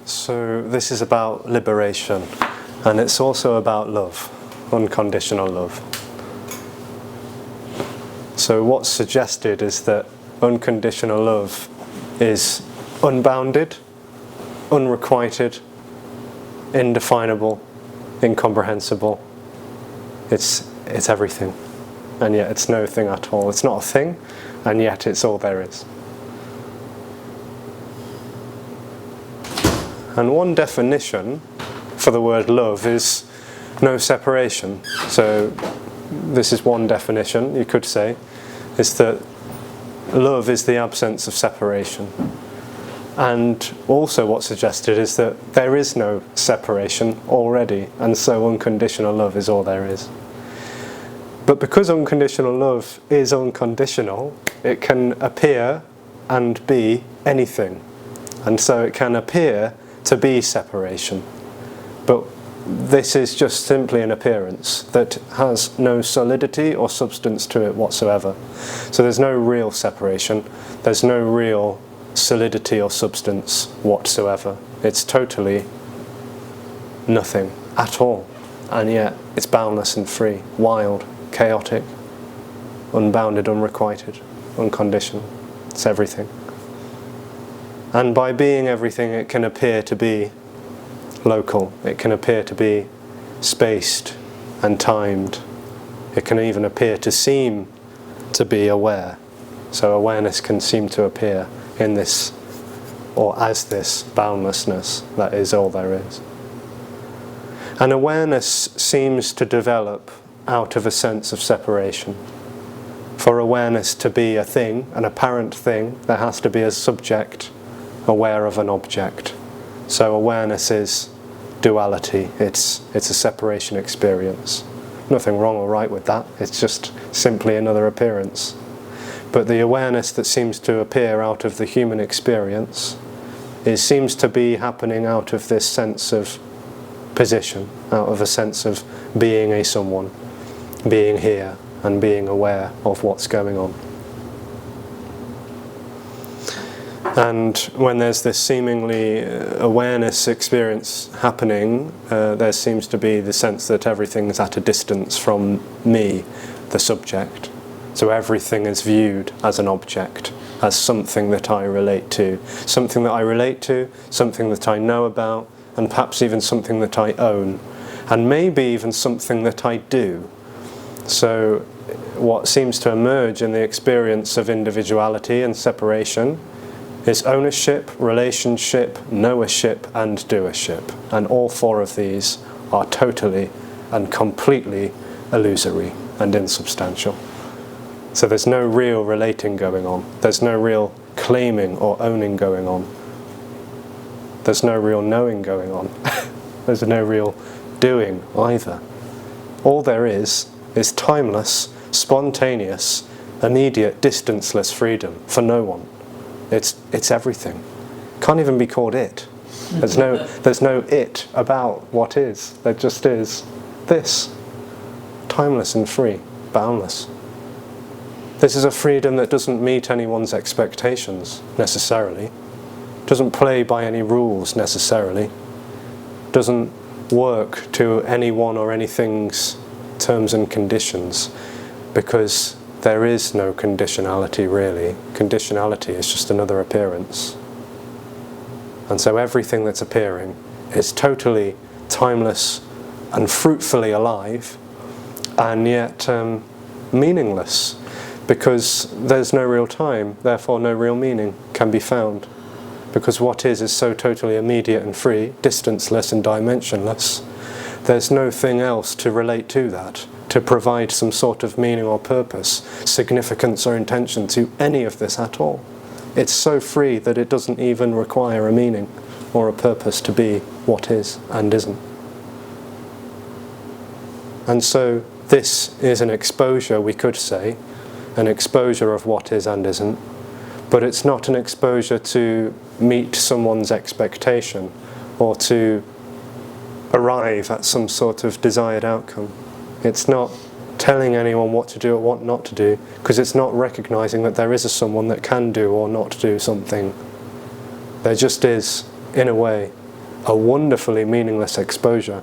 So this is about liberation, and it's also about love, unconditional love. So what's suggested is that unconditional love is unbounded, unrequited, indefinable, incomprehensible. It's everything, and yet it's no thing at all. It's not a thing, and yet it's all there is. And one definition for the word love is no separation. So this is one definition, you could say, is that love is the absence of separation. And also what's suggested is that there is no separation already, and so unconditional love is all there is. But because unconditional love is unconditional, it can appear and be anything. And so it can appear to be separation. But this is just simply an appearance that has no solidity or substance to it whatsoever. So there's no real separation, there's no real solidity or substance whatsoever. It's totally nothing at all. And yet it's boundless and free, wild, chaotic, unbounded, unrequited, unconditional. It's everything. And by being everything, it can appear to be local. It can appear to be spaced and timed. It can even appear to seem to be aware. So awareness can seem to appear in this, or as this boundlessness that is all there is. And awareness seems to develop out of a sense of separation. For awareness to be a thing, an apparent thing, there has to be a subject aware of an object. So awareness is duality, it's a separation experience. Nothing wrong or right with that, it's just simply another appearance. But the awareness that seems to appear out of the human experience, it seems to be happening out of this sense of position, out of a sense of being a someone, being here and being aware of what's going on. And when there's this seemingly awareness experience happening, there seems to be the sense that everything's at a distance from me, the subject. So everything is viewed as an object, as something that I relate to. Something that I relate to, something that I know about, and perhaps even something that I own. And maybe even something that I do. So what seems to emerge in the experience of individuality and separation is ownership, relationship, knowership, and doership. And all four of these are totally and completely illusory and insubstantial. So there's no real relating going on. There's no real claiming or owning going on. There's no real knowing going on. There's no real doing either. All there is timeless, spontaneous, immediate, distanceless freedom for no one. It's everything. Can't even be called it. There's no it about what is. There just is this. Timeless and free, boundless. This is a freedom that doesn't meet anyone's expectations necessarily. Doesn't play by any rules necessarily. Doesn't work to anyone or anything's terms and conditions, because there is no conditionality really. Conditionality is just another appearance. And so everything that's appearing is totally timeless and fruitfully alive, and yet meaningless, because there's no real time, therefore no real meaning can be found. Because what is so totally immediate and free, distanceless and dimensionless, there's no thing else to relate to that, to provide some sort of meaning or purpose, significance or intention to any of this at all. It's so free that it doesn't even require a meaning or a purpose to be what is and isn't. And so this is an exposure, we could say, an exposure of what is and isn't, but it's not an exposure to meet someone's expectation or to arrive at some sort of desired outcome. It's not telling anyone what to do or what not to do, because it's not recognizing that there is a someone that can do or not do something. There just is, in a way, a wonderfully meaningless exposure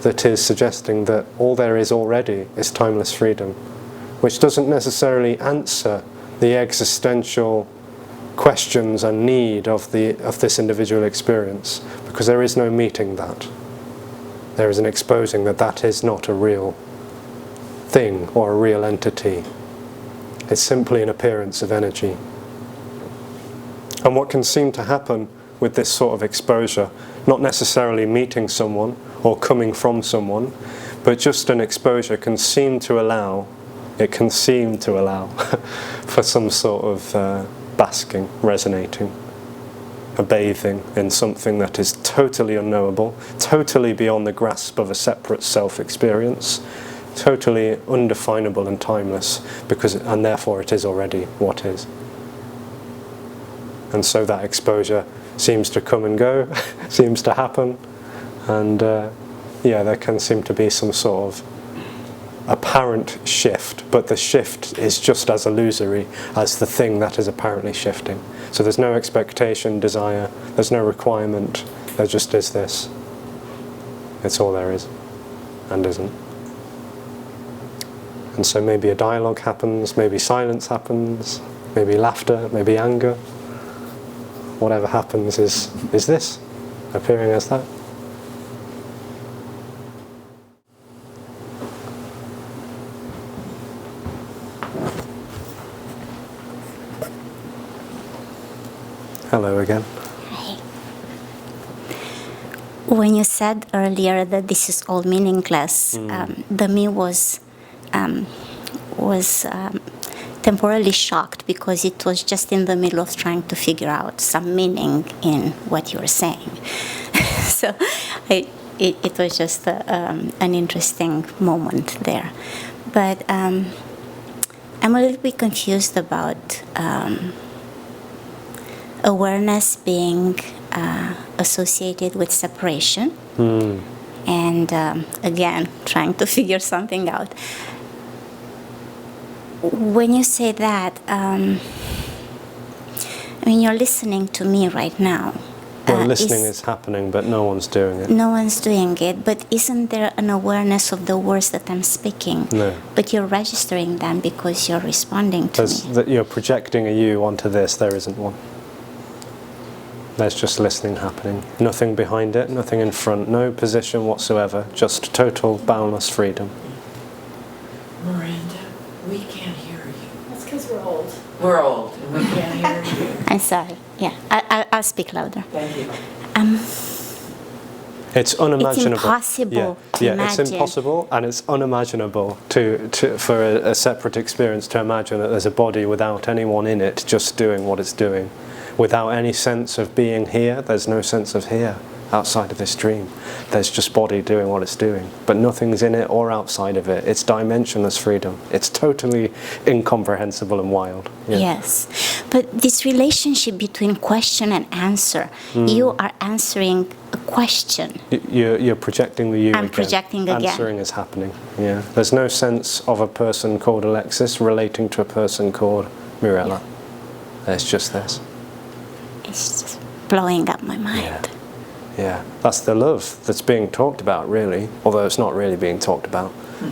that is suggesting that all there is already is timeless freedom, which doesn't necessarily answer the existential questions and need of this individual experience, because there is no meeting that. There is an exposing that that is not a real thing or a real entity. It's simply an appearance of energy. And what can seem to happen with this sort of exposure, not necessarily meeting someone or coming from someone, but just an exposure can seem to allow for some sort of basking, resonating, a bathing in something that is totally unknowable, totally beyond the grasp of a separate self-experience, totally undefinable and timeless, and therefore it is already what is. And so that exposure seems to come and go, seems to happen, and there can seem to be some sort of apparent shift, but the shift is just as illusory as the thing that is apparently shifting. So there's no expectation, desire, there's no requirement, there just is this. It's all there is, and isn't. And so maybe a dialogue happens, maybe silence happens, maybe laughter, maybe anger. Whatever happens is this, appearing as that. Hello again. Hi. When you said earlier that this is all meaningless, the me was temporarily shocked, because it was just in the middle of trying to figure out some meaning in what you were saying. So it was just an interesting moment there. But I'm a little bit confused about awareness being associated with separation, and again, trying to figure something out. When you say that, you're listening to me right now. Well, listening is happening, but no one's doing it. No one's doing it, but isn't there an awareness of the words that I'm speaking? No. But you're registering them because you're responding to me. You're projecting a you onto this, there isn't one. There's just listening happening. Nothing behind it, nothing in front, no position whatsoever, just total boundless freedom. Miranda, we can't hear you. That's because we're old. We're old and we can't hear you. I'm sorry. Yeah, I'll speak louder. Thank you. It's unimaginable. It's impossible to imagine. It's impossible, and it's unimaginable for a separate experience to imagine that there's a body without anyone in it just doing what it's doing. Without any sense of being here, there's no sense of here outside of this dream. There's just body doing what it's doing, but nothing's in it or outside of it. It's dimensionless freedom. It's totally incomprehensible and wild. Yeah. Yes, but this relationship between question and answer, you are answering a question. You're projecting the you I'm again. projecting again. Answering is happening. Yeah. There's no sense of a person called Alexis relating to a person called Mirella. Yeah. There's just this. It's just blowing up my mind. Yeah, that's the love that's being talked about, really, although it's not really being talked about.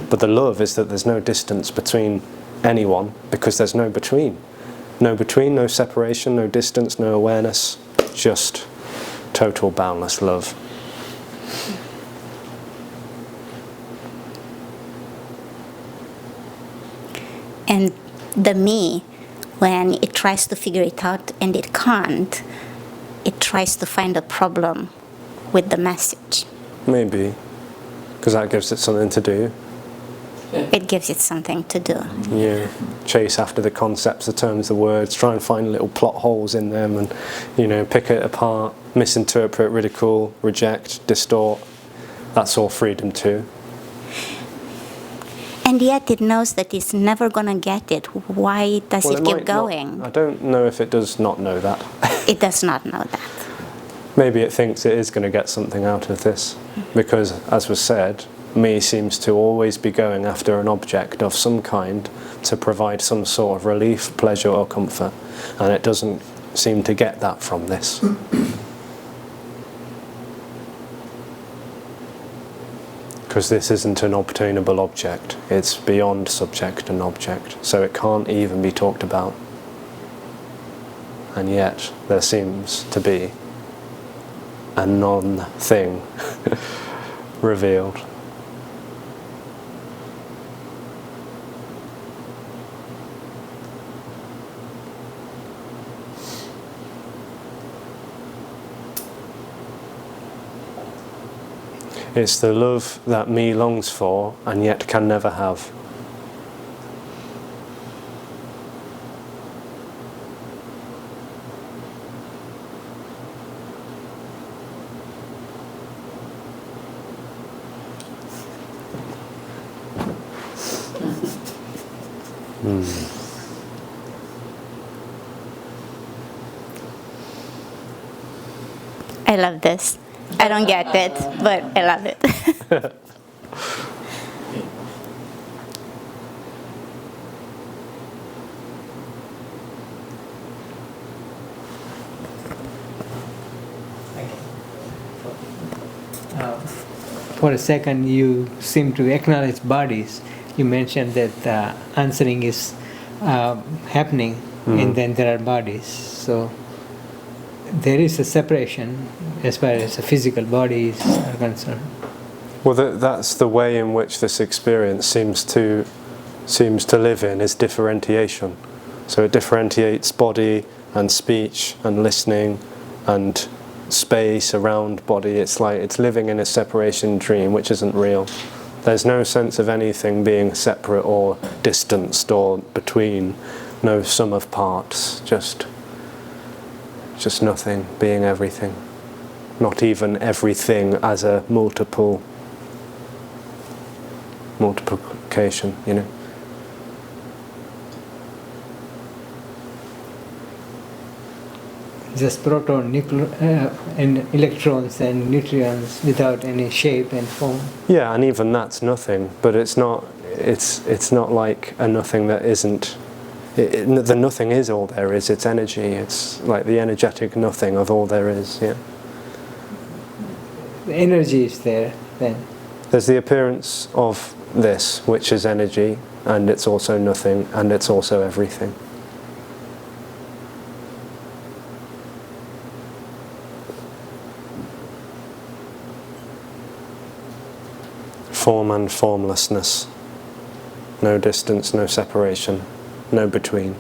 But the love is that there's no distance between anyone, because there's no between. No between, no separation, no distance, no awareness, just total boundless love. And the me, when it tries to figure it out and it can't, it tries to find a problem with the message. Maybe, because that gives it something to do. It gives it something to do. Yeah, chase after the concepts, the terms, the words, try and find little plot holes in them, and pick it apart, misinterpret, ridicule, reject, distort. That's all freedom too. And And yet it knows that it's never going to get it. Why does it keep might not- going? I don't know if it does not know that. It does not know that. Maybe it thinks it is going to get something out of this, because, as was said, me seems to always be going after an object of some kind to provide some sort of relief, pleasure or comfort, and it doesn't seem to get that from this. Because this isn't an obtainable object, it's beyond subject and object, so it can't even be talked about. And yet there seems to be a non-thing revealed. It's the love that me longs for and yet can never have. I love this. I don't get it, but I love it. For a second, you seem to acknowledge bodies. You mentioned that answering is happening, and then there are bodies. So there is a separation as far as the physical bodies are concerned. Well, that's the way in which this experience seems to live in, is differentiation. So it differentiates body and speech and listening and space around body. It's like it's living in a separation dream which isn't real. There's no sense of anything being separate or distanced or between, no sum of parts, just nothing being everything. Not even everything as a multiplication, you know. Just proton, and electrons and neutrons without any shape and form. Yeah, and even that's nothing, but it's not like a nothing that isn't. The nothing is all there is, it's energy, it's like the energetic nothing of all there is, yeah. The energy is there then. There's the appearance of this, which is energy, and it's also nothing, and it's also everything. Form and formlessness. No distance, no separation, no between.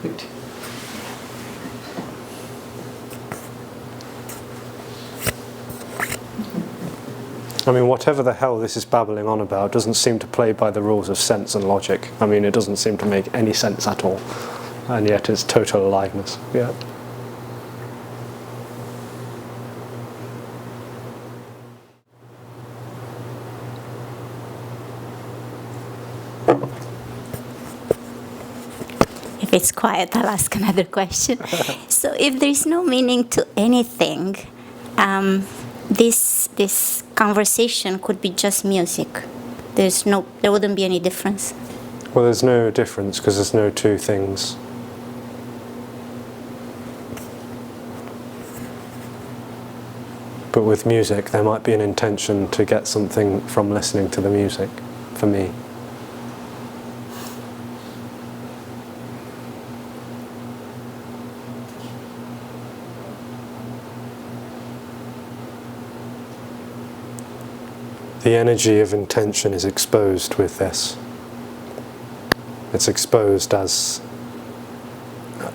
Good. I mean, whatever the hell this is babbling on about doesn't seem to play by the rules of sense and logic. I mean, it doesn't seem to make any sense at all. And yet it's total aliveness. Yeah. If it's quiet, I'll ask another question. So if there is no meaning to anything, this conversation could be just music. There wouldn't be any difference. Well, there's no difference because there's no two things. But with music, there might be an intention to get something from listening to the music, for me. The energy of intention is exposed with this. It's exposed as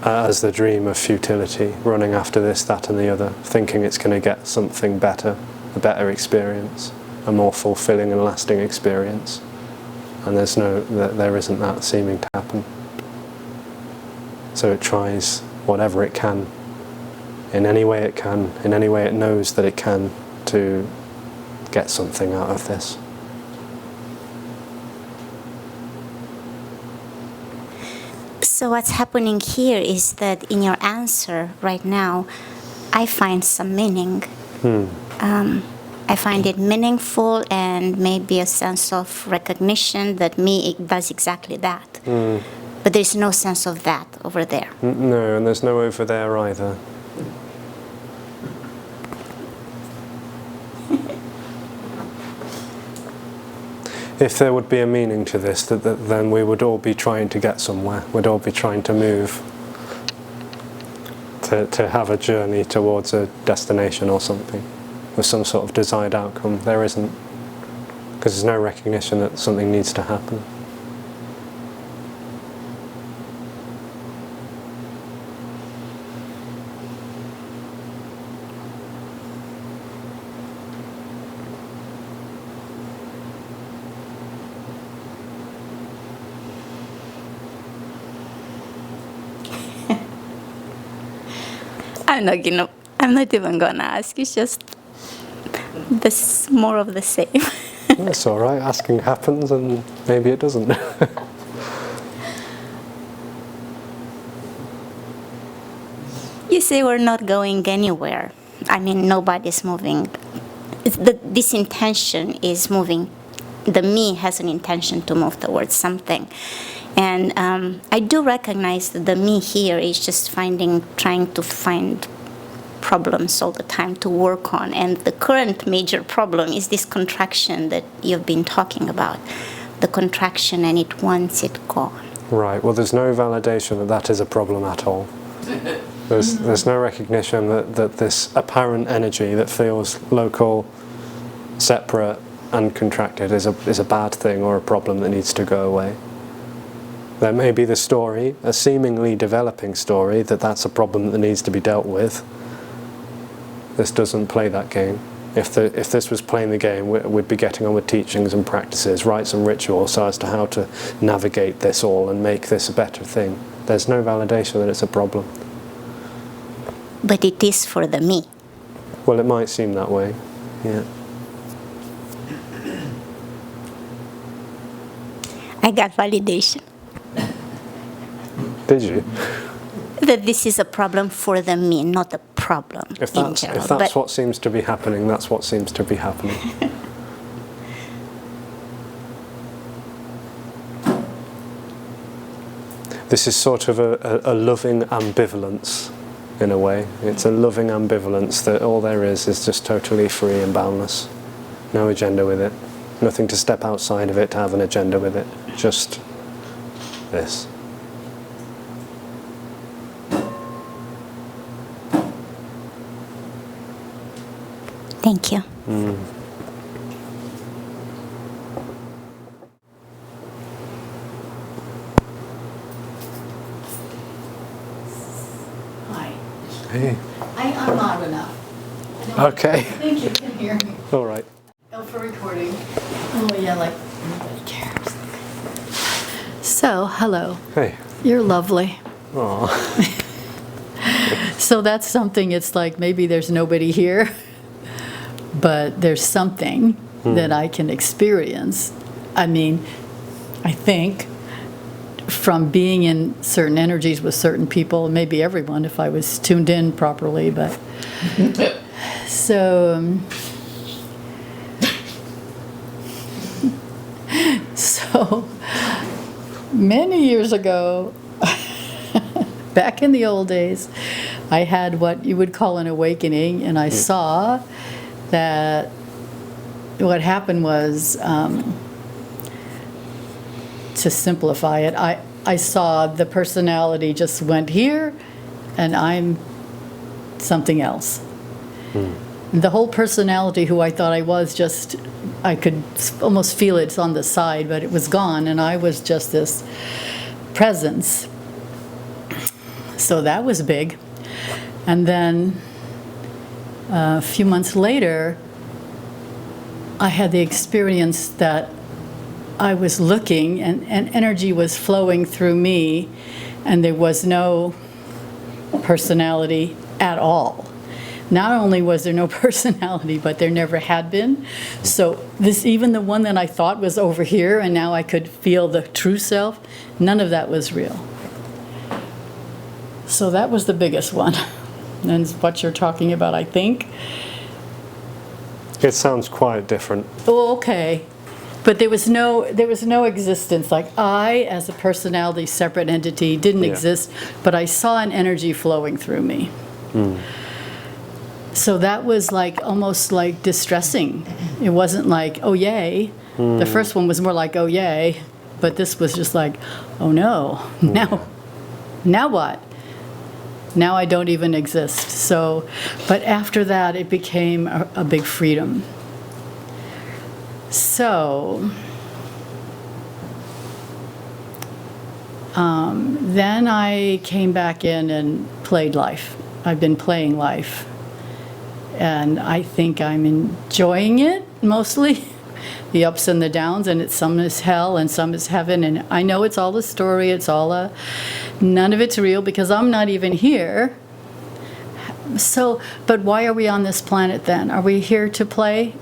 as the dream of futility, running after this, that and the other, thinking it's going to get something better, a better experience, a more fulfilling and lasting experience. And there isn't that seeming to happen. So it tries whatever it can, in any way it can, in any way it knows that it can, to get something out of this. So what's happening here is that in your answer right now, I find some meaning. I find it meaningful and maybe a sense of recognition that me it does exactly that. But there's no sense of that over there. No, and there's no over there either. If there would be a meaning to this, then we would all be trying to get somewhere. We'd all be trying to move, to have a journey towards a destination or something, with some sort of desired outcome. There isn't, because there's no recognition that something needs to happen. I'm not even gonna ask. It's just this more of the same. That's all right. Asking happens, and maybe it doesn't. You say we're not going anywhere. I mean, nobody's moving. This intention is moving. The me has an intention to move towards something. And I do recognize that the me here is just trying to find problems all the time to work on. And the current major problem is this contraction that you've been talking about. The contraction, and it wants it gone. Right. Well, there's no validation that that is a problem at all. There's no recognition that this apparent energy that feels local, separate, and contracted is a bad thing or a problem that needs to go away. There may be the story, a seemingly developing story, that that's a problem that needs to be dealt with. This doesn't play that game. If this was playing the game, we'd be getting on with teachings and practices, rites and rituals, so as to how to navigate this all and make this a better thing. There's no validation that it's a problem. But it is for the me. Well, it might seem that way, yeah. I got validation. Did you? That this is a problem for the me, not a problem in general. If that's what seems to be happening, that's what seems to be happening. This is sort of a loving ambivalence, in a way. It's a loving ambivalence that all there is just totally free and boundless. No agenda with it. Nothing to step outside of it to have an agenda with it. Just this. Thank you. Hi. Hey. I'm loud enough. Okay. I think you can hear me. All right. Oh, for recording. Oh, yeah, like nobody cares. So, hello. Hey. You're lovely. Aw. So that's something, it's like maybe there's nobody here, but there's something that I can experience. I mean, I think from being in certain energies with certain people, maybe everyone if I was tuned in properly, but so many years ago, back in the old days, I had what you would call an awakening, and I saw that what happened was, to simplify it, I saw the personality just went here, and I'm something else. The whole personality, who I thought I was, just, I could almost feel it's on the side, but it was gone, and I was just this presence. So that was big. And then a few months later, I had the experience that I was looking and energy was flowing through me, and there was no personality at all. Not only was there no personality, but there never had been. So this, even the one that I thought was over here and now I could feel the true self, none of that was real. So that was the biggest one. And what you're talking about, I think. It sounds quite different. Oh, okay. But there was no existence. Like I, as a personality, separate entity, didn't exist, but I saw an energy flowing through me. So that was like almost like distressing. It wasn't like, oh yay. The first one was more like, oh yay. But this was just like, oh no. Now what? Now I don't even exist. So, but after that, it became a big freedom. So, then I came back in and played life. I've been playing life. And I think I'm enjoying it mostly, the ups and the downs, and some is hell and some is heaven. And I know it's all a story, none of it's real because I'm not even here. So, but why are we on this planet then? Are we here to play?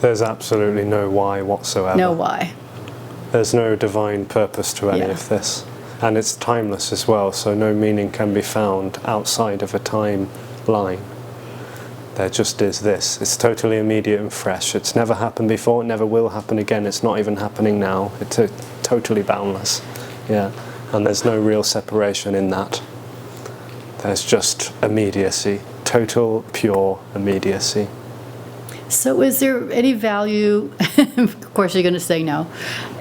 There's absolutely no why whatsoever. No why. There's no divine purpose to any of this. And it's timeless as well, so no meaning can be found outside of a timeline. There just is this. It's totally immediate and fresh. It's never happened before, it never will happen again. It's not even happening now. It's totally boundless. Yeah. And there's no real separation in that. There's just immediacy. Total, pure immediacy. So is there any value, of course you're going to say no,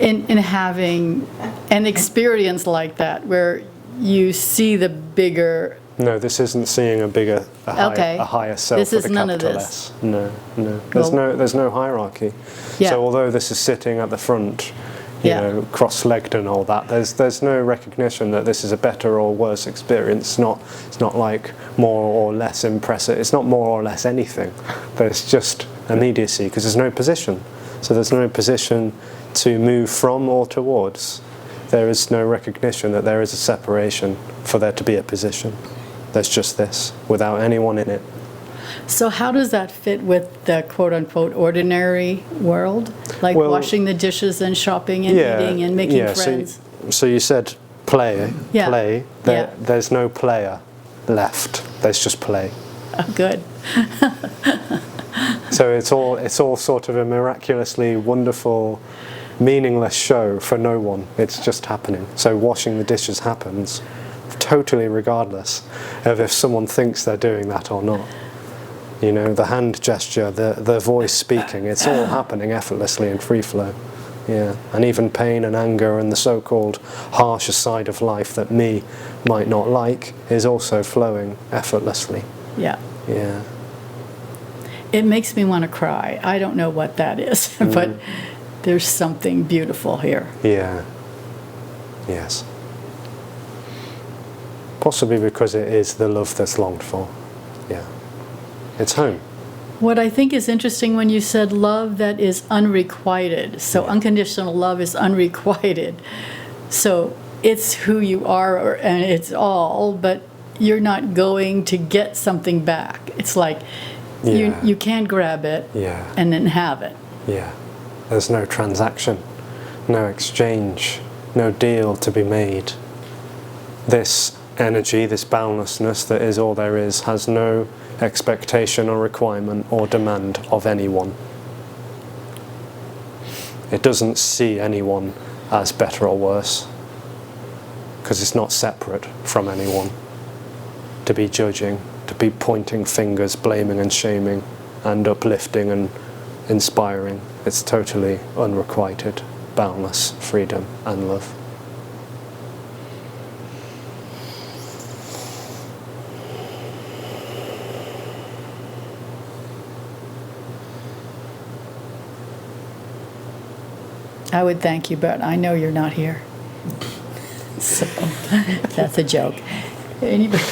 in having an experience like that where you see the bigger... No, this isn't seeing a higher self. This is with a none of capital this. S. No. There's no hierarchy. Yeah. So although this is sitting at the front, you know, cross-legged and all that, there's no recognition that this is a better or worse experience. It's not like more or less impressive. It's not more or less anything. There's just immediacy because there's no position. So there's no position to move from or towards. There is no recognition that there is a separation for there to be a position. There's just this, without anyone in it. So how does that fit with the quote-unquote ordinary world? Like washing the dishes and shopping and eating and making friends? So you said play. There's no player left. There's just play. Oh, good. So it's all sort of a miraculously wonderful, meaningless show for no one. It's just happening. So washing the dishes happens totally regardless of if someone thinks they're doing that or not. You know, the hand gesture, the voice speaking, it's all happening effortlessly in free flow. Yeah. And even pain and anger and the so-called harsher side of life that me might not like is also flowing effortlessly. Yeah. Yeah. It makes me want to cry. I don't know what that is, but there's something beautiful here. Yeah. Yes. Possibly because it is the love that's longed for. Yeah. It's home. What I think is interesting when you said love that is unrequited. So unconditional love is unrequited. So it's who you are and it's all, but you're not going to get something back. It's like you can grab it and then have it. Yeah. There's no transaction, no exchange, no deal to be made. This energy, this boundlessness that is all there is, has no expectation or requirement or demand of anyone. It doesn't see anyone as better or worse because it's not separate from anyone to be judging, to be pointing fingers, blaming and shaming and uplifting and inspiring. It's totally unrequited, boundless freedom and love. I would thank you, but I know you're not here. So that's a joke. Anybody?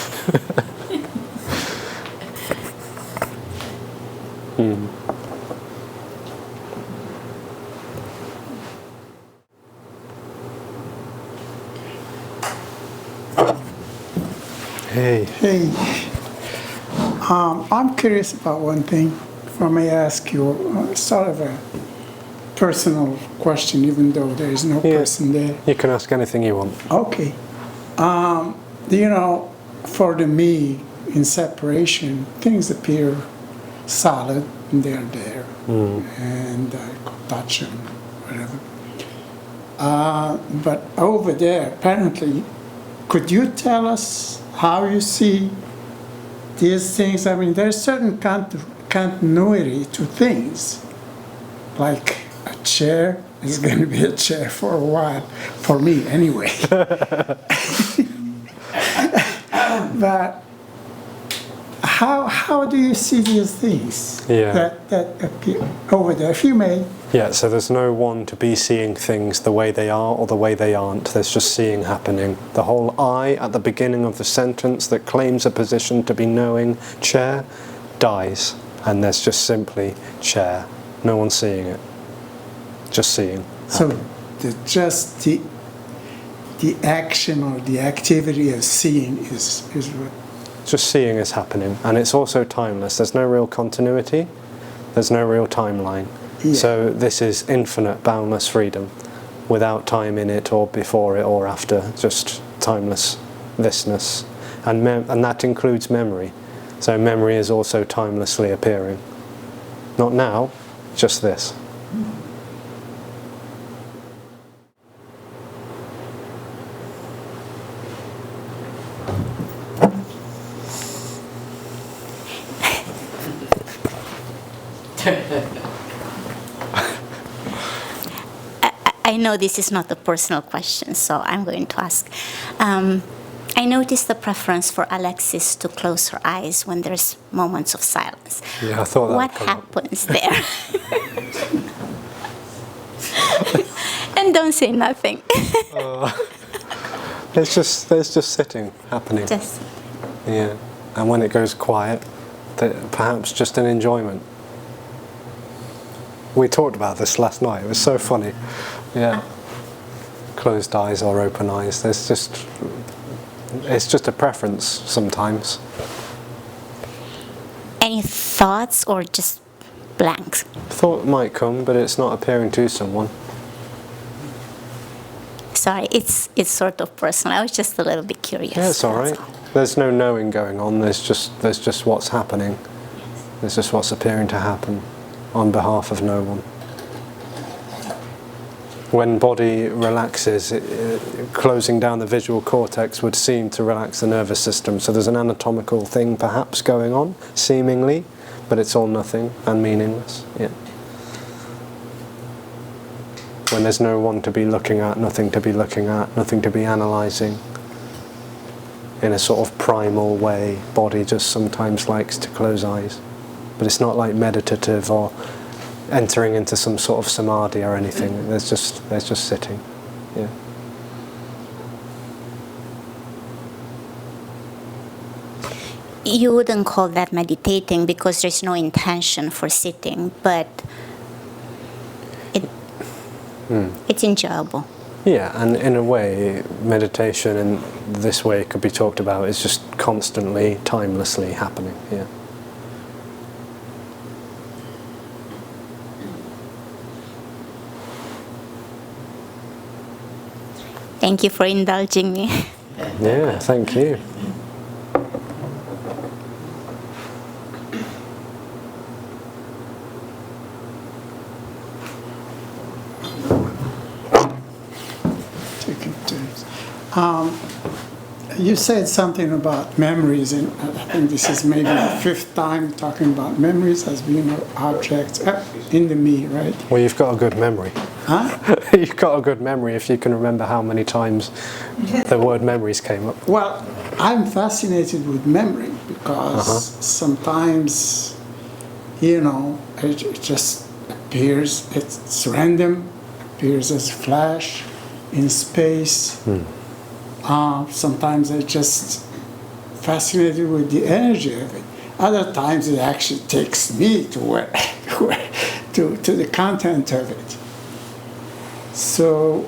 Hey. Hey, I'm curious about one thing. If I may ask you, sort of a personal question, even though there is no Yeah. person there. You can ask anything you want. Okay. You know, for the me in separation, things appear solid and they're there, and I could touch them, whatever. But over there, apparently, could you tell us how you see these things? I mean, there's certain continuity to things, like a chair is going to be a chair for a while, for me anyway. But how do you see these things that appear over there, if you may? Yeah, so there's no one to be seeing things the way they are or the way they aren't. There's just seeing happening. The whole I at the beginning of the sentence that claims a position to be knowing chair dies, and there's just simply chair. No one seeing it. Just seeing. So the action or the activity of seeing is what. Just seeing is happening, and it's also timeless. There's no real continuity. There's no real timeline. Yeah. So this is infinite, boundless freedom, without time in it or before it or after. Just timeless thisness, and that includes memory. So memory is also timelessly appearing. Not now, just this. I know this is not a personal question, so I'm going to ask. I noticed the preference for Alexis to close her eyes when there's moments of silence. Yeah, I thought that. What happens there? And don't say nothing. There's just sitting happening. Just Yeah, and when it goes quiet, perhaps just an enjoyment. We talked about this last night. It was so funny. Yeah, closed eyes or open eyes. It's just a preference sometimes. any thoughts or just blank? Thought might come, but it's not appearing to someone. Sorry, it's sort of personal. I was just a little bit curious. Yeah, it's all right. There's no knowing going on. There's just what's happening. There's just what's appearing to happen on behalf of no one. When body relaxes, closing down the visual cortex would seem to relax the nervous system. So there's an anatomical thing perhaps going on, seemingly, but it's all nothing and meaningless. Yeah. When there's no one to be looking at, nothing to be looking at, nothing to be analysing. In a sort of primal way, body just sometimes likes to close eyes. But it's not like meditative or entering into some sort of samadhi or anything. There's just sitting. Yeah. You wouldn't call that meditating because there's no intention for sitting, but it's enjoyable. Yeah, and in a way, meditation in this way could be talked about is just constantly, timelessly happening. Yeah. Thank you for indulging me. Yeah, thank you. Taking turns. You said something about memories, and I think this is maybe the fifth time talking about memories as being objects in the me, right? Well, you've got a good memory. Huh? You've got a good memory if you can remember how many times the word memories came up. Well, I'm fascinated with memory because sometimes, it just appears, it's random, appears as a flash in space. Sometimes it just fascinated with the energy of it. Other times it actually takes me to to the content of it. So,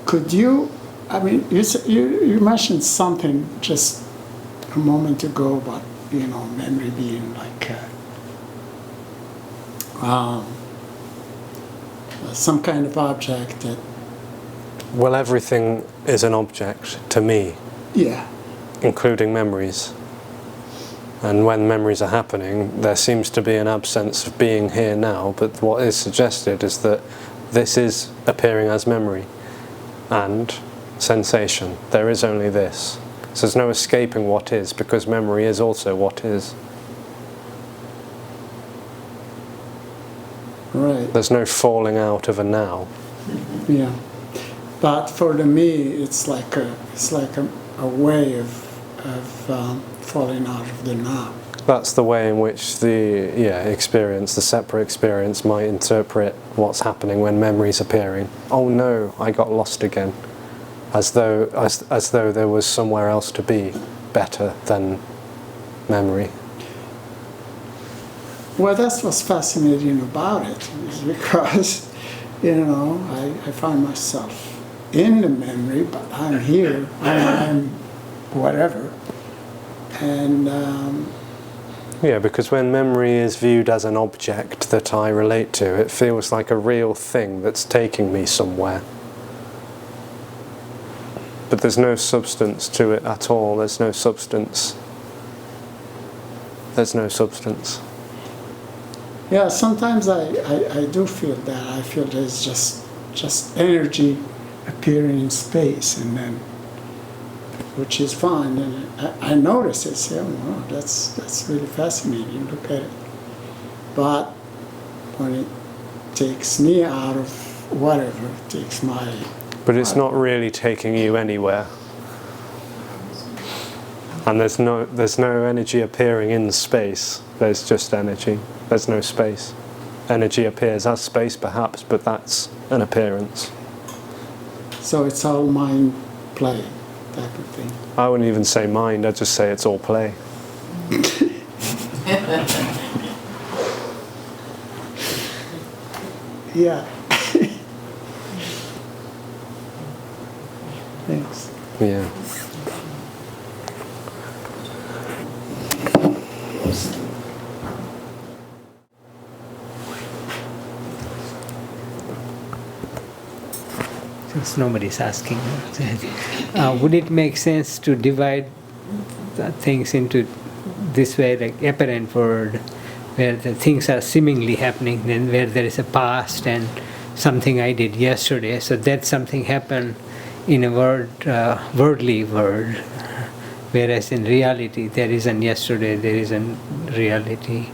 could you? I mean, you mentioned something just a moment ago about memory being like some kind of object that. Well, everything is an object to me, Yeah. including memories. And when memories are happening, there seems to be an absence of being here now, but what is suggested is that this is appearing as memory and sensation. There is only this. So there's no escaping what is, because memory is also what is. Right. There's no falling out of a now. Yeah. But for me, it's like a way of falling out of the now. That's the way in which the experience, the separate experience, might interpret what's happening when memory's appearing. Oh no, I got lost again. As though there was somewhere else to be better than memory. Well, that's what's fascinating about it, is because, I find myself in the memory, but I'm here, I'm whatever. And Yeah, because when memory is viewed as an object that I relate to, it feels like a real thing that's taking me somewhere. But there's no substance to it at all. There's no substance. There's no substance. yeah, sometimes I do feel that. I feel there's just energy appearing in space, and then, which is fine. And I notice it, say, oh, wow, that's really fascinating. Look at it. But when it takes me out of whatever, it takes my. But it's not really taking you anywhere. And there's no energy appearing in space. There's just energy. There's no space. Energy appears as space, perhaps, but that's an appearance. So it's all mind play type of thing. I wouldn't even say mind, I'd just say it's all play. Yeah. Thanks. Yeah. Since nobody's asking, would it make sense to divide the things into this way, like apparent world, where the things are seemingly happening, then where there is a past and something I did yesterday, so that something happened in a worldly world, whereas in reality there isn't yesterday, there isn't reality.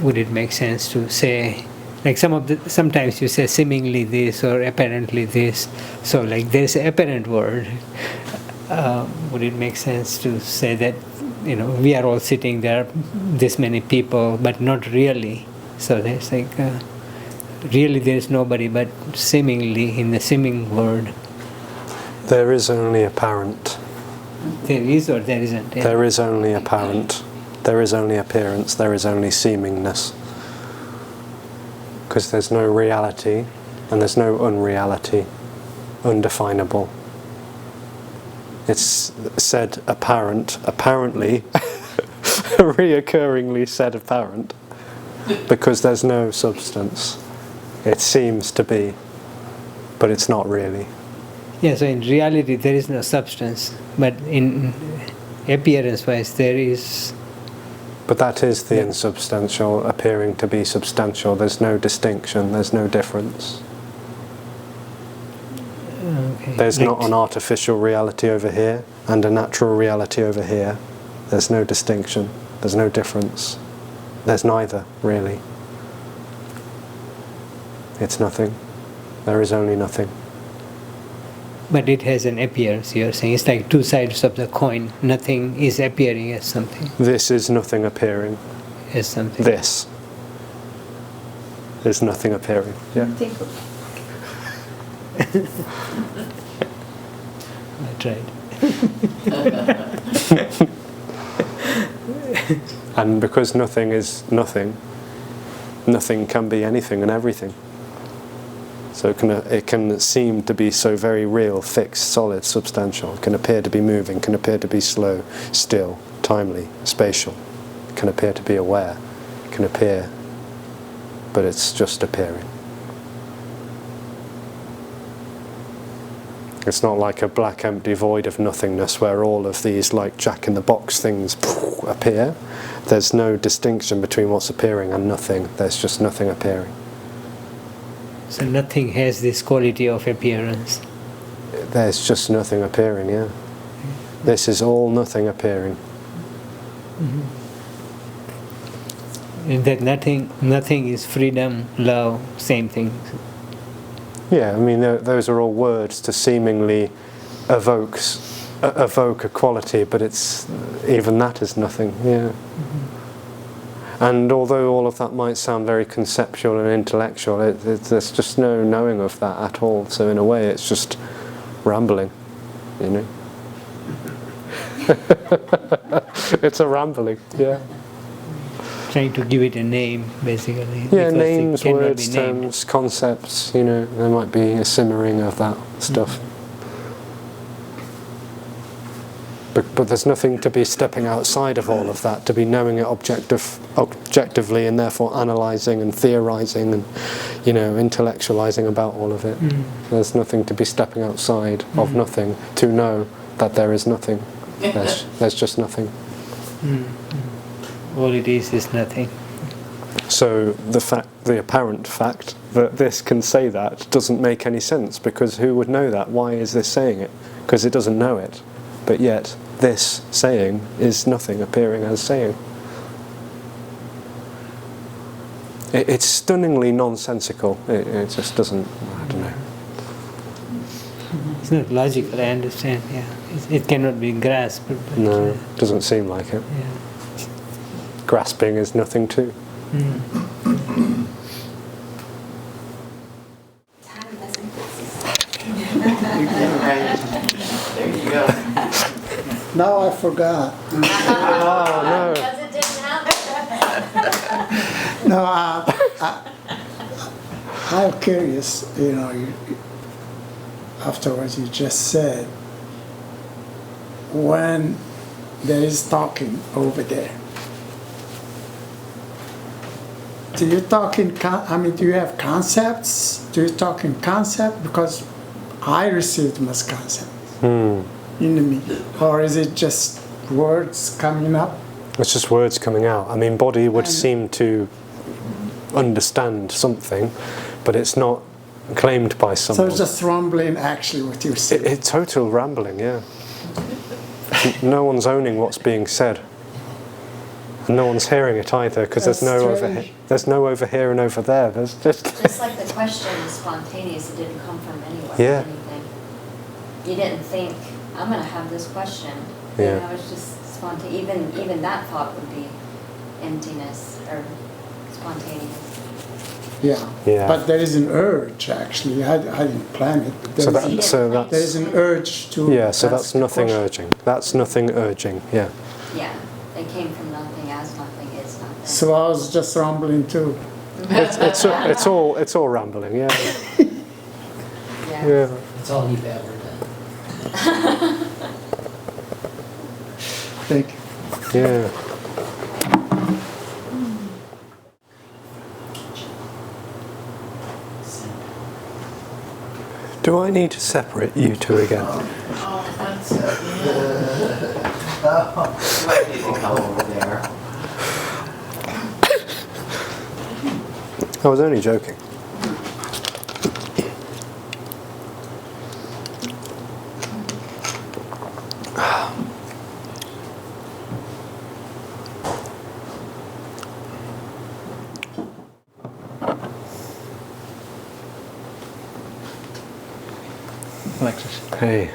Would it make sense to say, like sometimes you say seemingly this or apparently this, so like there's an apparent world. Would it make sense to say that, we are all sitting there, this many people, but not really? So there's like, really there's nobody, but seemingly in the seeming world. There is only apparent. There is or there isn't? There is only apparent. There is only appearance. There is only seemingness. Because there's no reality and there's no unreality, undefinable. It's said apparent, apparently, reoccurringly said apparent, because there's no substance. It seems to be, but it's not really. Yeah, so in reality there is no substance, but in appearance-wise there is. But that is the insubstantial appearing to be substantial. There's no distinction, there's no difference. Okay. There's not an artificial reality over here and a natural reality over here. There's no distinction, there's no difference. There's neither, really. It's nothing. There is only nothing. But it has an appearance, you're saying. It's like two sides of the coin. Nothing is appearing as something. This is nothing appearing. As something. This is nothing appearing. Yeah. I tried. And because nothing is nothing, nothing can be anything and everything. So it can seem to be so very real, fixed, solid, substantial. It can appear to be moving, can appear to be slow, still, timely, spatial. It can appear to be aware. It can appear, but it's just appearing. It's not like a black empty void of nothingness where all of these like jack-in-the-box things appear. There's no distinction between what's appearing and nothing. There's just nothing appearing. So nothing has this quality of appearance. There's just nothing appearing, yeah. This is all nothing appearing. And that nothing is freedom, love, same thing. Yeah, I mean, those are all words to seemingly evoke a quality, but it's even that is nothing, yeah. And although all of that might sound very conceptual and intellectual, there's just no knowing of that at all. So in a way, it's just rambling, you know. It's a rambling, yeah. Trying to give it a name, basically. Yeah, because names, it cannot words, be named. terms, concepts, you know, there might be a simmering of that stuff. But there's nothing to be stepping outside of all of that, to be knowing it objectively and therefore analysing and theorising and, you know, intellectualising about all of it. There's nothing to be stepping outside of nothing to know that there is nothing. There's just nothing. All it is nothing. So the apparent fact that this can say that doesn't make any sense, because who would know that? Why is this saying it? Because it doesn't know it. But yet, this saying is nothing appearing as saying. It's stunningly nonsensical. It just doesn't, I don't know. It's not logical, I understand, yeah. It cannot be grasped. But No, doesn't seem like it. Yeah. Grasping is nothing too. There you go. Now I forgot. Oh no! Because it didn't happen. No, I'm curious, you know, after what you just said, when there is talking over there, do you talk in, do you have concepts? Do you talk in concept? Because I received most concepts in me. Or is it just words coming up? It's just words coming out. I mean, body would seem to understand something, but it's not claimed by So someone. it's just rumbling actually what you're saying. It's total rambling, yeah. No one's owning what's being said. And no one's hearing it either, because there's That's no strange. there's no over here and over there. There's just It's like the question was spontaneous, it didn't come from anywhere, Yeah. anything. You didn't think, I'm gonna have this question. Yeah. You know, it's just spontaneous, even that thought would be emptiness or spontaneous. Yeah. Yeah. But there is an urge actually. I didn't plan it. But So there that- is- so there that's- is an urge to. yeah. So ask that's a nothing question. urging. That's nothing urging. Yeah. Yeah, it came from nothing, as nothing is nothing. So I was just rumbling too. It's all rambling. Yeah. Yeah. Yeah. That's all you've ever done. Thank you. Yeah. Do I need to separate you two again? Oh, that's it. Let people come over there. I was only joking. Alexis. Hey.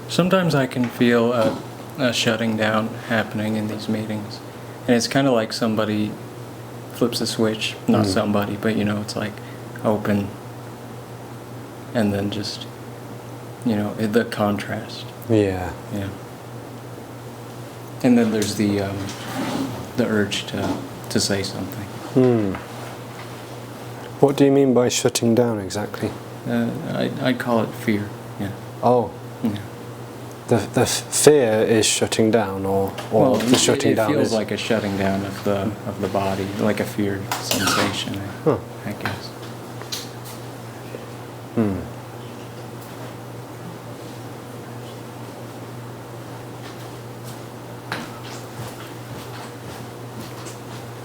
Sometimes I can feel a shutting down happening in these meetings. And it's kind of like somebody flips a switch. Not somebody, but you know, it's like open. And then just the contrast. Yeah. Yeah. And then there's the urge to say something. What do you mean by shutting down exactly? I'd call it fear. Yeah. Oh, Yeah. the fear is shutting down, or the shutting down it feels is... like a shutting down of the body, like a feared sensation. I guess.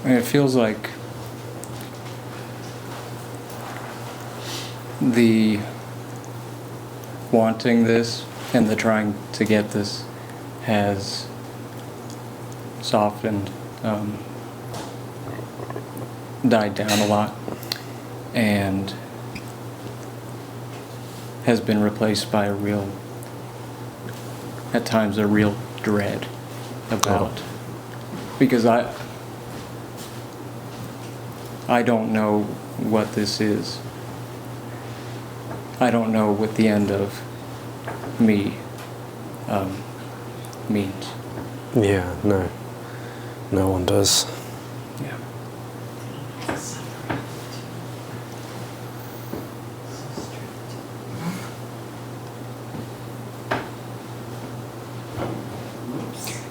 And it feels like the wanting this and the trying to get this has softened, died down a lot, and has been replaced by at times a real dread about, because I don't know what this is. I don't know what the end of me means. Yeah, no one does. Yeah.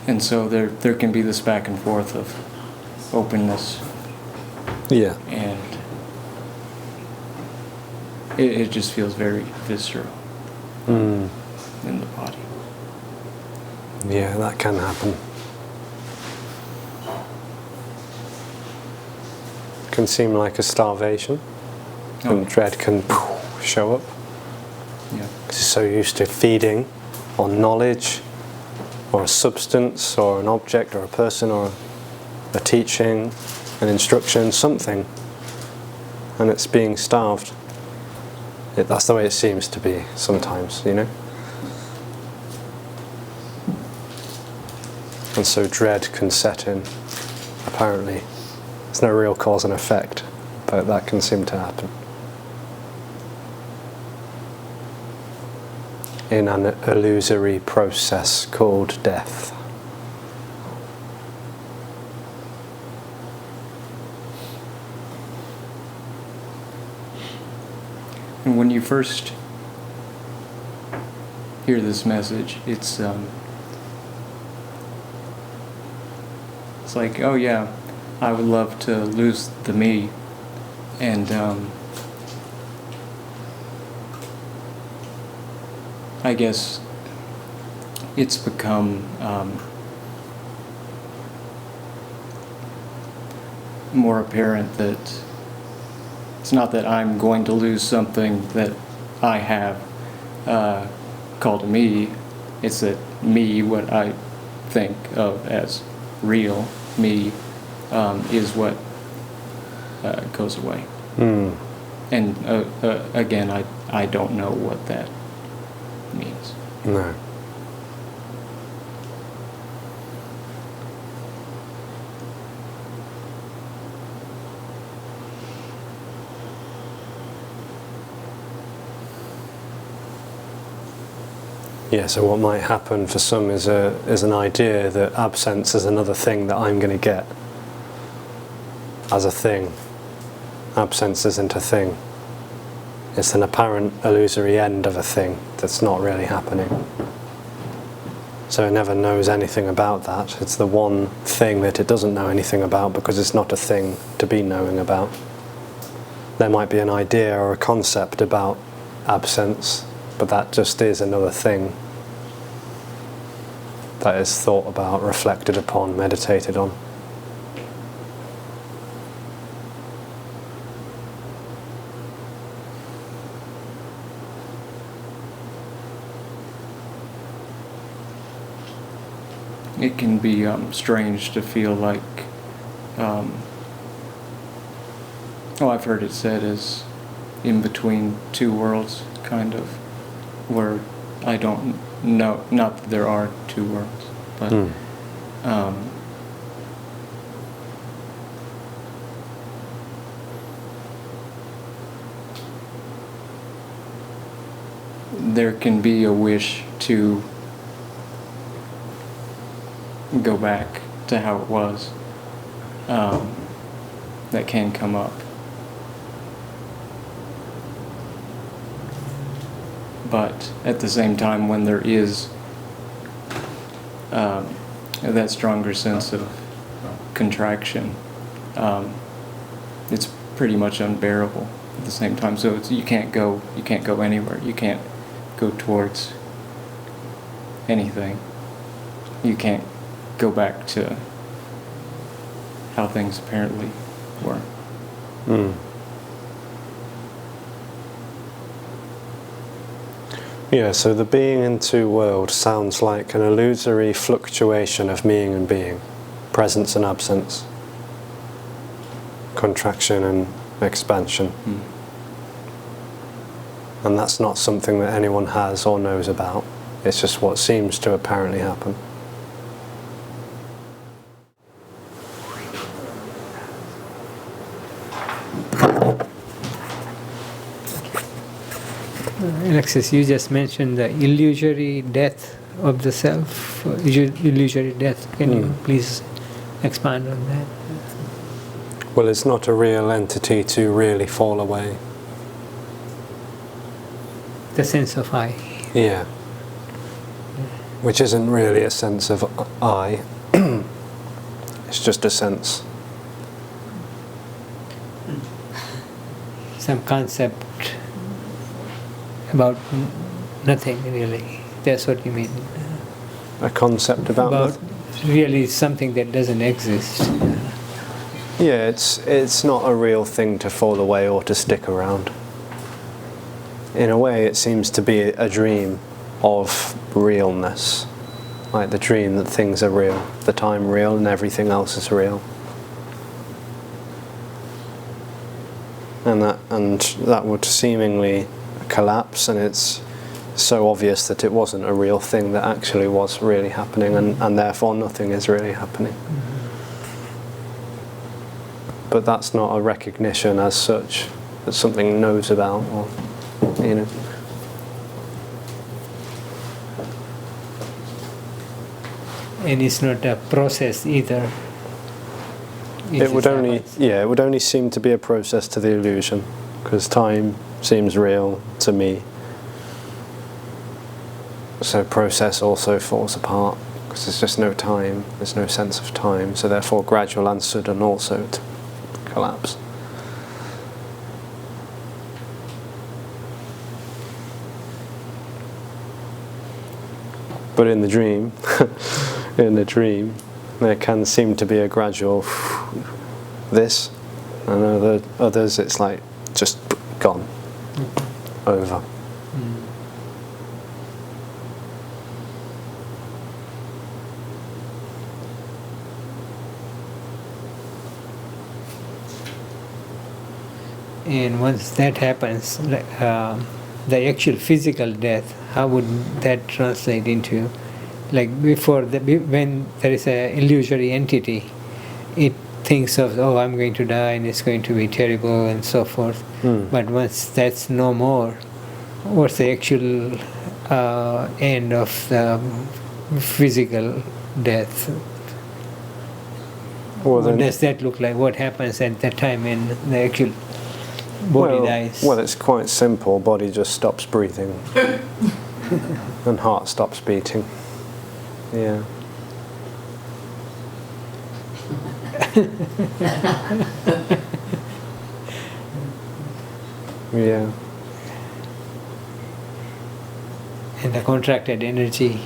And so there can be this back and forth of openness, Yeah. and it just feels very visceral in the body. Yeah, that can happen. Can seem like a starvation, and dread can show up. Yeah. Because you're so used to feeding on knowledge, or a substance, or an object, or a person, or a teaching, an instruction, something, and it's being starved. That's the way it seems to be sometimes, And so dread can set in, apparently. There's no real cause and effect, but that can seem to happen. In an illusory process called death. And when you first hear this message, it's like, oh yeah, I would love to lose the me, and I guess it's become more apparent that it's not that I'm going to lose something that I have called me. It's that me, what I think of as real me, is what goes away. And again, I don't know what that means. No. Yeah, so what might happen for some is an idea that absence is another thing that I'm going to get as a thing. Absence isn't a thing. It's an apparent illusory end of a thing that's not really happening. So it never knows anything about that. It's the one thing that it doesn't know anything about because it's not a thing to be knowing about. There might be an idea or a concept about absence, but that just is another thing that is thought about, reflected upon, meditated on. It can be strange to feel like, I've heard it said as in between two worlds, kind of, where I don't know, not that there are two worlds, but there can be a wish to go back to how it was. That can come up. But at the same time, when there is that stronger sense of contraction, it's pretty much unbearable at the same time. So you can't go anywhere. You can't go towards anything. You can't go back to how things apparently were. Yeah, so the being in two worlds sounds like an illusory fluctuation of being and being, presence and absence, contraction and expansion. And that's not something that anyone has or knows about. It's just what seems to apparently happen. Alexis, you just mentioned the illusory death of the self, illusory death. Can you please expand on that? Well, it's not a real entity to really fall away. The sense of I. Yeah. Which isn't really a sense of I. It's just a sense. Some concept about nothing, really. That's what you mean. A concept about really something that doesn't exist. Yeah, it's not a real thing to fall away or to stick around. In a way, it seems to be a dream of realness, like the dream that things are real, that I'm real and everything else is real. And that would seemingly collapse, and it's so obvious that it wasn't a real thing that actually was really happening, and therefore nothing is really happening. But that's not a recognition as such that something knows about, or you know. And it's not a process either. It would only seem to be a process to the illusion, because time seems real to me. So process also falls apart, because there's just no time, there's no sense of time, so therefore gradual and sudden also collapse. But in the dream, there can seem to be a gradual this, and others it's like just gone, over. And once that happens, the actual physical death, how would that translate into? Like before, when there is an illusory entity, it thinks of, oh, I'm going to die and it's going to be terrible and so forth. But once that's no more, what's the actual end of the physical death? Well, What does that look like? What happens at that time when the actual body dies? Well, it's quite simple. Body just stops breathing, and heart stops beating. Yeah. Yeah. And the contracted energy,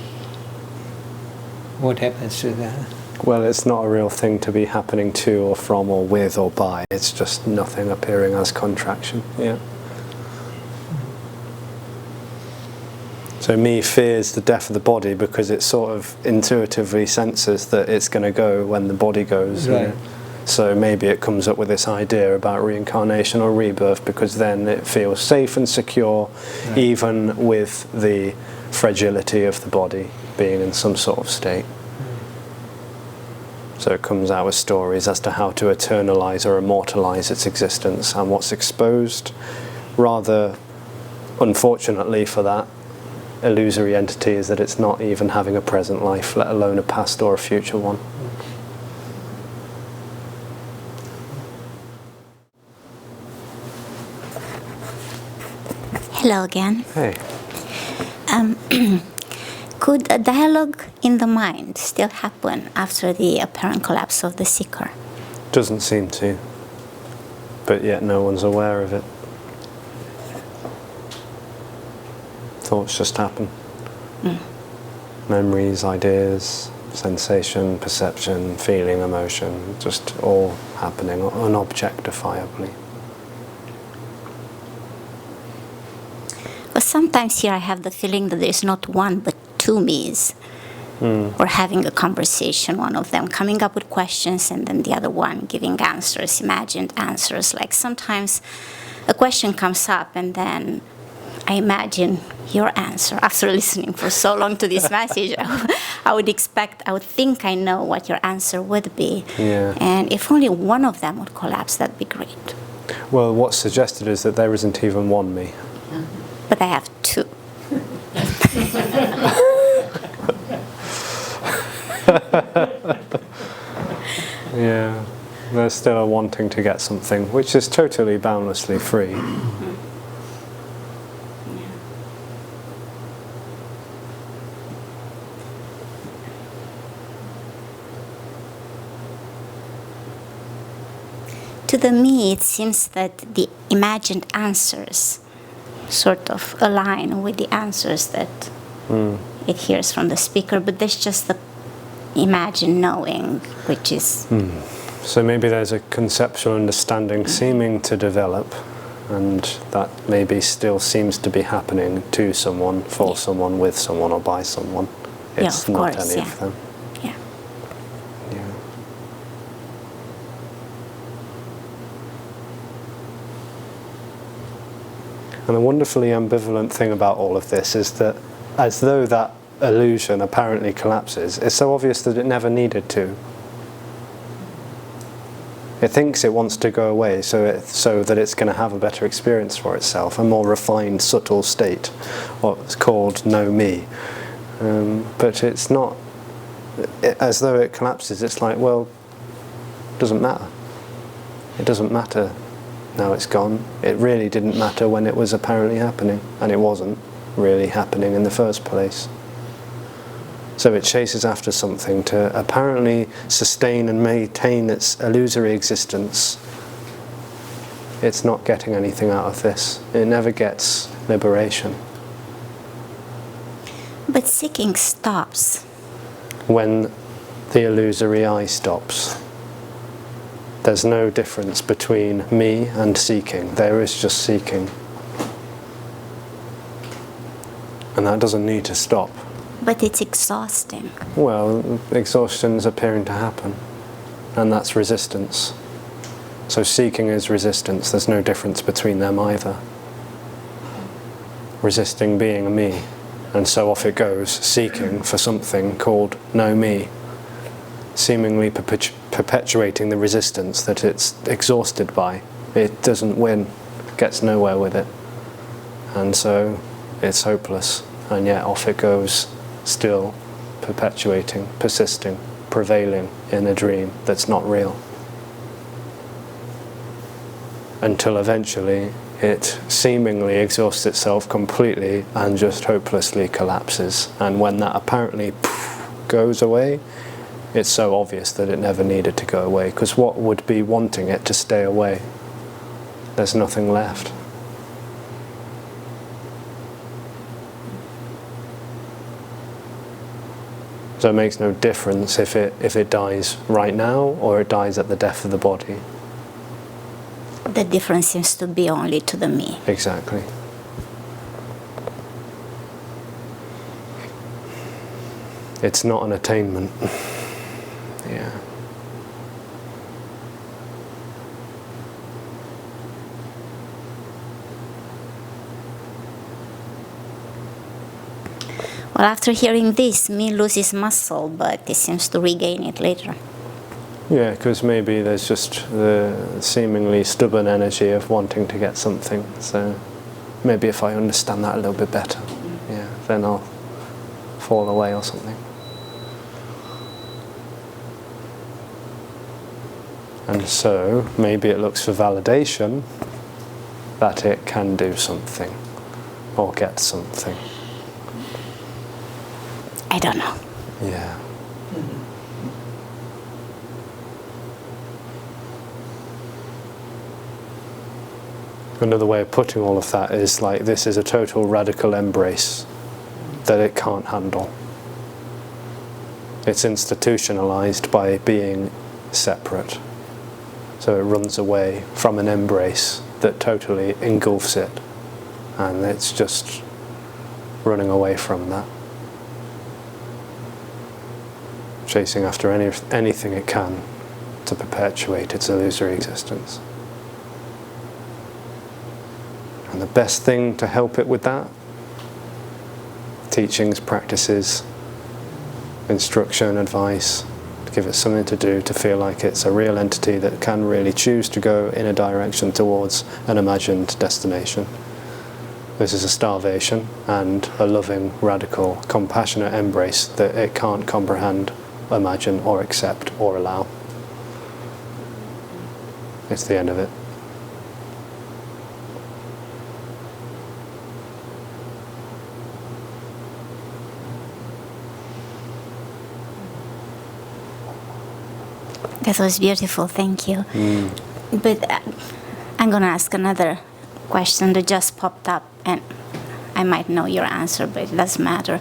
what happens to that? Well, it's not a real thing to be happening to or from or with or by. It's just nothing appearing as contraction. Yeah. So me fears the death of the body because it sort of intuitively senses that it's going to go when the body goes. Right. You know? So maybe it comes up with this idea about reincarnation or rebirth because then it feels safe and secure, Right. even with the fragility of the body being in some sort of state. So it comes out with stories as to how to eternalize or immortalize its existence, and what's exposed, rather unfortunately for that, illusory entity is that it's not even having a present life, let alone a past or a future one. Hello again. Hey. Could a dialogue in the mind still happen after the apparent collapse of the seeker? Doesn't seem to, but yet no one's aware of it. Thoughts just happen. Memories, ideas, sensation, perception, feeling, emotion, just all happening unobjectifiably. But sometimes here I have the feeling that there's not one but two me's. Or having a conversation, one of them coming up with questions and then the other one giving answers, imagined answers. Like sometimes a question comes up and then I imagine your answer. After listening for so long to this message, I would think I know what your answer would be. Yeah. And if only one of them would collapse, that'd be great. Well, what's suggested is that there isn't even one me. But I have two. Yeah, there's still a wanting to get something, which is totally boundlessly free. To the me, it seems that the imagined answers sort of align with the answers that it hears from the speaker, but there's just the imagined knowing, which is... So maybe there's a conceptual understanding seeming to develop, and that maybe still seems to be happening to someone, for someone, with someone, or by someone. It's of not course, any of them. Yeah. Yeah. And the wonderfully ambivalent thing about all of this is that, as though that illusion apparently collapses, it's so obvious that it never needed to. It thinks it wants to go away so that it's going to have a better experience for itself, a more refined, subtle state, what's called no me. But it's not, as though it collapses, it's like, well, it doesn't matter. It doesn't matter. Now it's gone. It really didn't matter when it was apparently happening, and it wasn't really happening in the first place. So it chases after something to apparently sustain and maintain its illusory existence. It's not getting anything out of this. It never gets liberation. But seeking stops. When the illusory I stops. There's no difference between me and seeking. There is just seeking. And that doesn't need to stop. But it's exhausting. Well, exhaustion's appearing to happen. And that's resistance. So seeking is resistance. There's no difference between them either. Resisting being a me. And so off it goes, seeking for something called no me. Seemingly perpetuating the resistance that it's exhausted by. It doesn't win, gets nowhere with it. And so it's hopeless. And yet off it goes, still perpetuating, persisting, prevailing in a dream that's not real. Until eventually it seemingly exhausts itself completely and just hopelessly collapses. And when that apparently goes away, it's so obvious that it never needed to go away, because what would be wanting it to stay away? There's nothing left. So it makes no difference if it dies right now or it dies at the death of the body. The difference seems to be only to the me. Exactly. It's not an attainment. Yeah. Well, after hearing this, me loses muscle, but it seems to regain it later. Yeah, because maybe there's just the seemingly stubborn energy of wanting to get something. So maybe if I understand that a little bit better. Yeah. then I'll fall away or something. And so maybe it looks for validation that it can do something or get something. I don't know. Yeah. Another way of putting all of that is like, this is a total radical embrace that it can't handle. It's institutionalized by being separate. So it runs away from an embrace that totally engulfs it. And it's just running away from that. Chasing after anything it can to perpetuate its illusory existence. And the best thing to help it with that, teachings, practices, instruction, advice, to give it something to do, to feel like it's a real entity that can really choose to go in a direction towards an imagined destination. This is a starvation and a loving, radical, compassionate embrace that it can't comprehend, imagine, or accept, or allow. It's the end of it. That was beautiful, thank you. But I'm going to ask another question that just popped up, and I might know your answer, but it doesn't matter.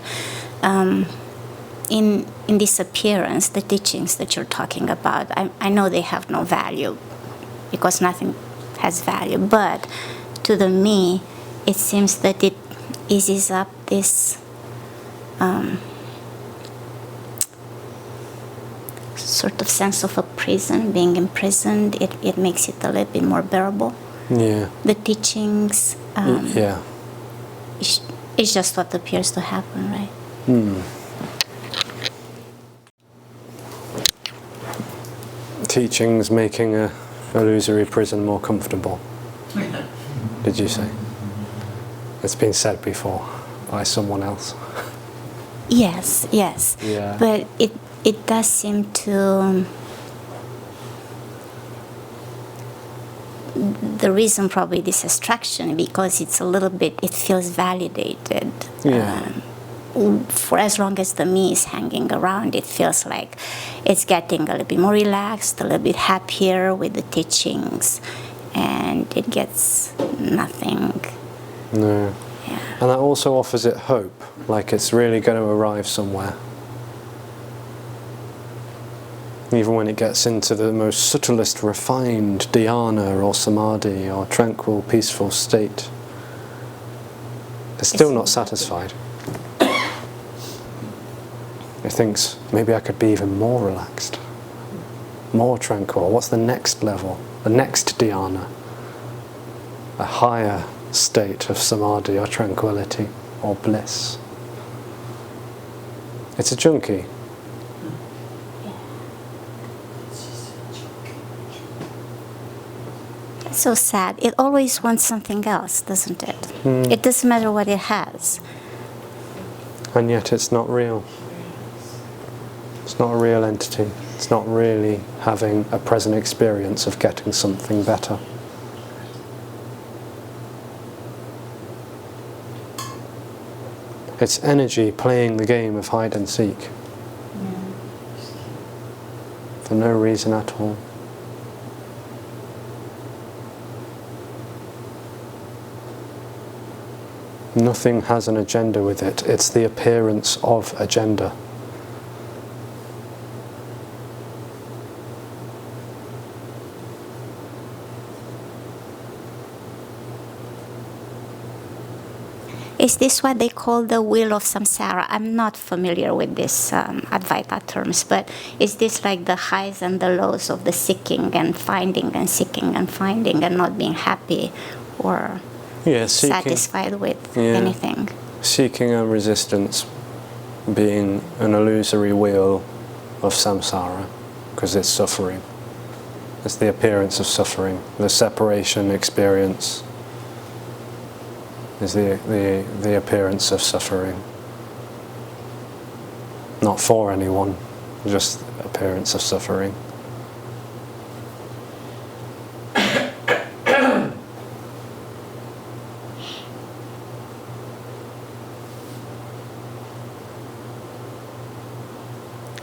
In this appearance, the teachings that you're talking about, I know they have no value, because nothing has value, but to the me, it seems that it eases up this sort of sense of a prison, being imprisoned. It makes it a little bit more bearable. Yeah. The teachings, Yeah. it's just what appears to happen, right? Teachings making a illusory prison more comfortable. Did you say? It's been said before by someone else. Yes, yes. Yeah. But it does seem to... The reason probably this abstraction, because it's a little bit, it feels validated. Yeah. For as long as the me is hanging around, it feels like it's getting a little bit more relaxed, a little bit happier with the teachings, and it gets nothing. No. Yeah. And that also offers it hope, like it's really going to arrive somewhere. Even when it gets into the most subtlest refined dhyana or samadhi or tranquil, peaceful state, it's still not satisfied. It thinks, maybe I could be even more relaxed, more tranquil. What's the next level? The next dhyana? A higher state of samadhi or tranquility or bliss. It's a junkie. It's so sad. It always wants something else, doesn't it? It doesn't matter what it has. And yet it's not real. It's not a real entity. It's not really having a present experience of getting something better. It's energy playing the game of hide and seek. For no reason at all. Nothing has an agenda with it. It's the appearance of agenda. Is this what they call the wheel of samsara? I'm not familiar with this Advaita terms, but is this like the highs and the lows of the seeking and finding and seeking and finding and not being happy or satisfied with anything? Seeking and resistance being an illusory wheel of samsara, because it's suffering. It's the appearance of suffering, the separation experience is the appearance of suffering. not for anyone, just appearance of suffering.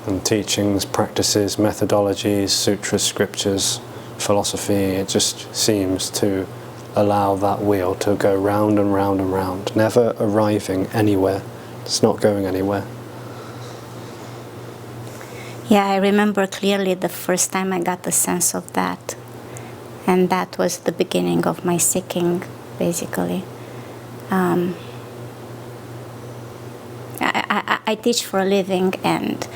And teachings, practices, methodologies, sutras, scriptures, philosophy, it just seems to allow that wheel to go round and round and round, never arriving anywhere. It's not going anywhere. Yeah, I remember clearly the first time I got the sense of that. And that was the beginning of my seeking, basically. I teach for a living, and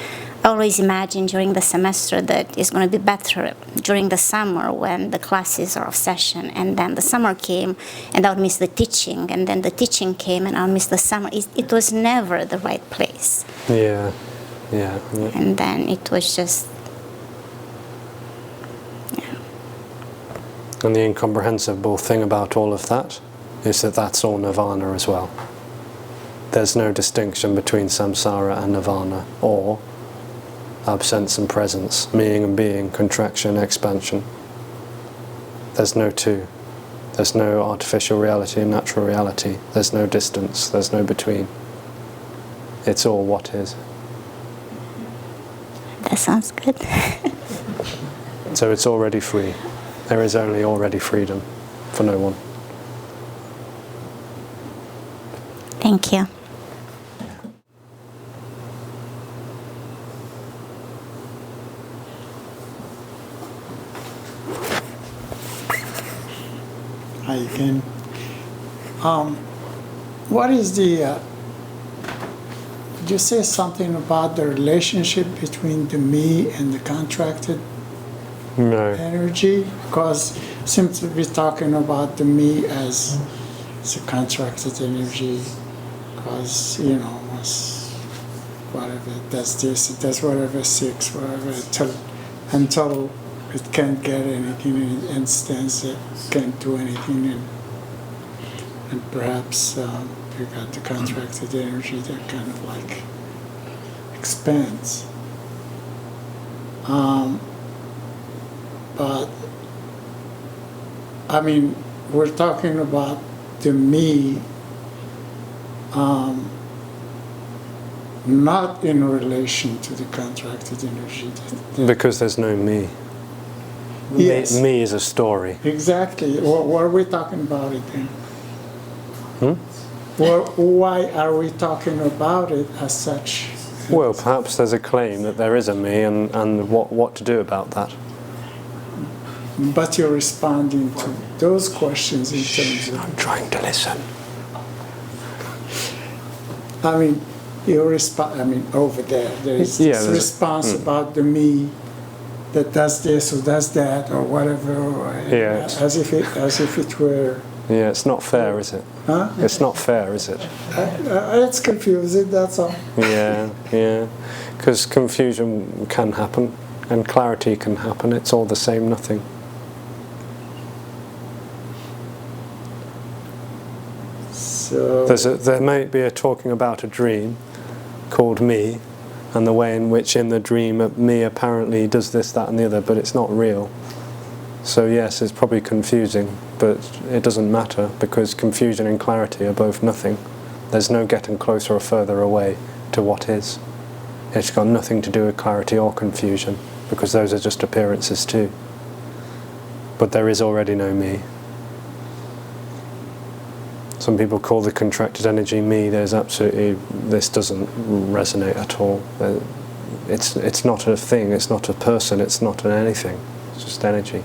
I always imagine during the semester that it's going to be better during the summer when the classes are off session. And then the summer came, and I would miss the teaching. And then the teaching came, and I would miss the summer. It was never the right place. Yeah. And then it was just, yeah. And the incomprehensible thing about all of that is that that's all nirvana as well. There's no distinction between samsara and nirvana, or absence and presence, meaning and being, contraction, expansion. There's no two. There's no artificial reality and natural reality. There's no distance. There's no between. It's all what is. That sounds good. So it's already free. There is only already freedom for no one. Thank you. Hi again. What is the? Did you say something about the relationship between the me and the contracted No. energy? Because seems to be talking about the me as a contracted energy. Because it's whatever it does this, it does whatever, seeks whatever, until it can't get anything and stands it can't do anything, and perhaps you got the contracted energy that kind of like expands. But I mean, we're talking about the me, not in relation to the contracted energy. Because there's no me. Yes. Me is a story. Exactly. What are we talking about it then? Why are we talking about it as such? Well, perhaps there's a claim that there is a me, and what to do about that. But you're responding to those questions in terms of... I'm trying to listen. I mean, over there is this response about the me that does this or does that or whatever, or as if it were... Yeah, it's not fair, is it? Huh? It's not fair, is it? It's confusing, that's all. Yeah. Because confusion can happen, and clarity can happen. It's all the same nothing. So... There may be a talking about a dream called me, and the way in which in the dream me apparently does this, that and the other, but it's not real. So yes, it's probably confusing, but it doesn't matter, because confusion and clarity are both nothing. There's no getting closer or further away to what is. It's got nothing to do with clarity or confusion, because those are just appearances too. But there is already no me. Some people call the contracted energy me. This doesn't resonate at all. It's not a thing, it's not a person, it's not an anything. It's just energy.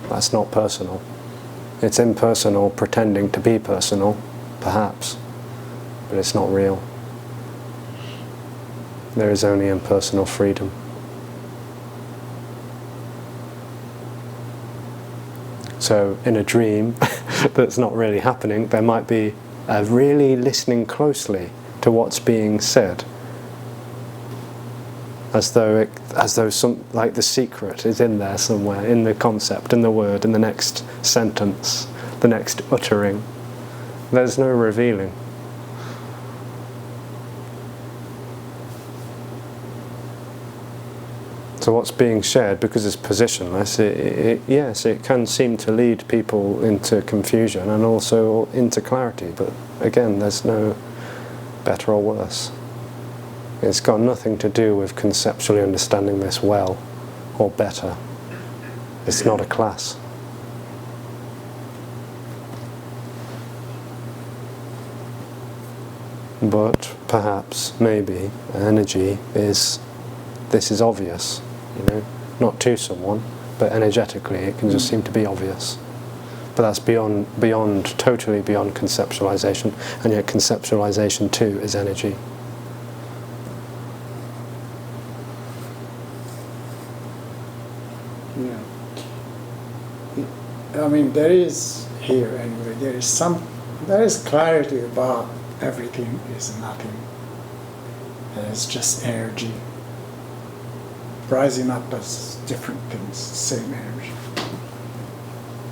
That's not personal. It's impersonal, pretending to be personal, perhaps, but it's not real. There is only impersonal freedom. So in a dream that's not really happening, there might be a really listening closely to what's being said, as though some, like the secret is in there somewhere, in the concept, in the word, in the next sentence, the next uttering. There's no revealing. So what's being shared, because it's positionless, yes, it can seem to lead people into confusion and also into clarity, but again, there's no better or worse. It's got nothing to do with conceptually understanding this well or better. It's not a class. But perhaps, maybe, energy is, this is obvious, not to someone, but energetically it can just seem to be obvious. But that's totally beyond conceptualization, and yet conceptualization too is energy. Yeah. I mean, there is here anyway, there is clarity about everything is nothing. It's just energy rising up as different things, same energy.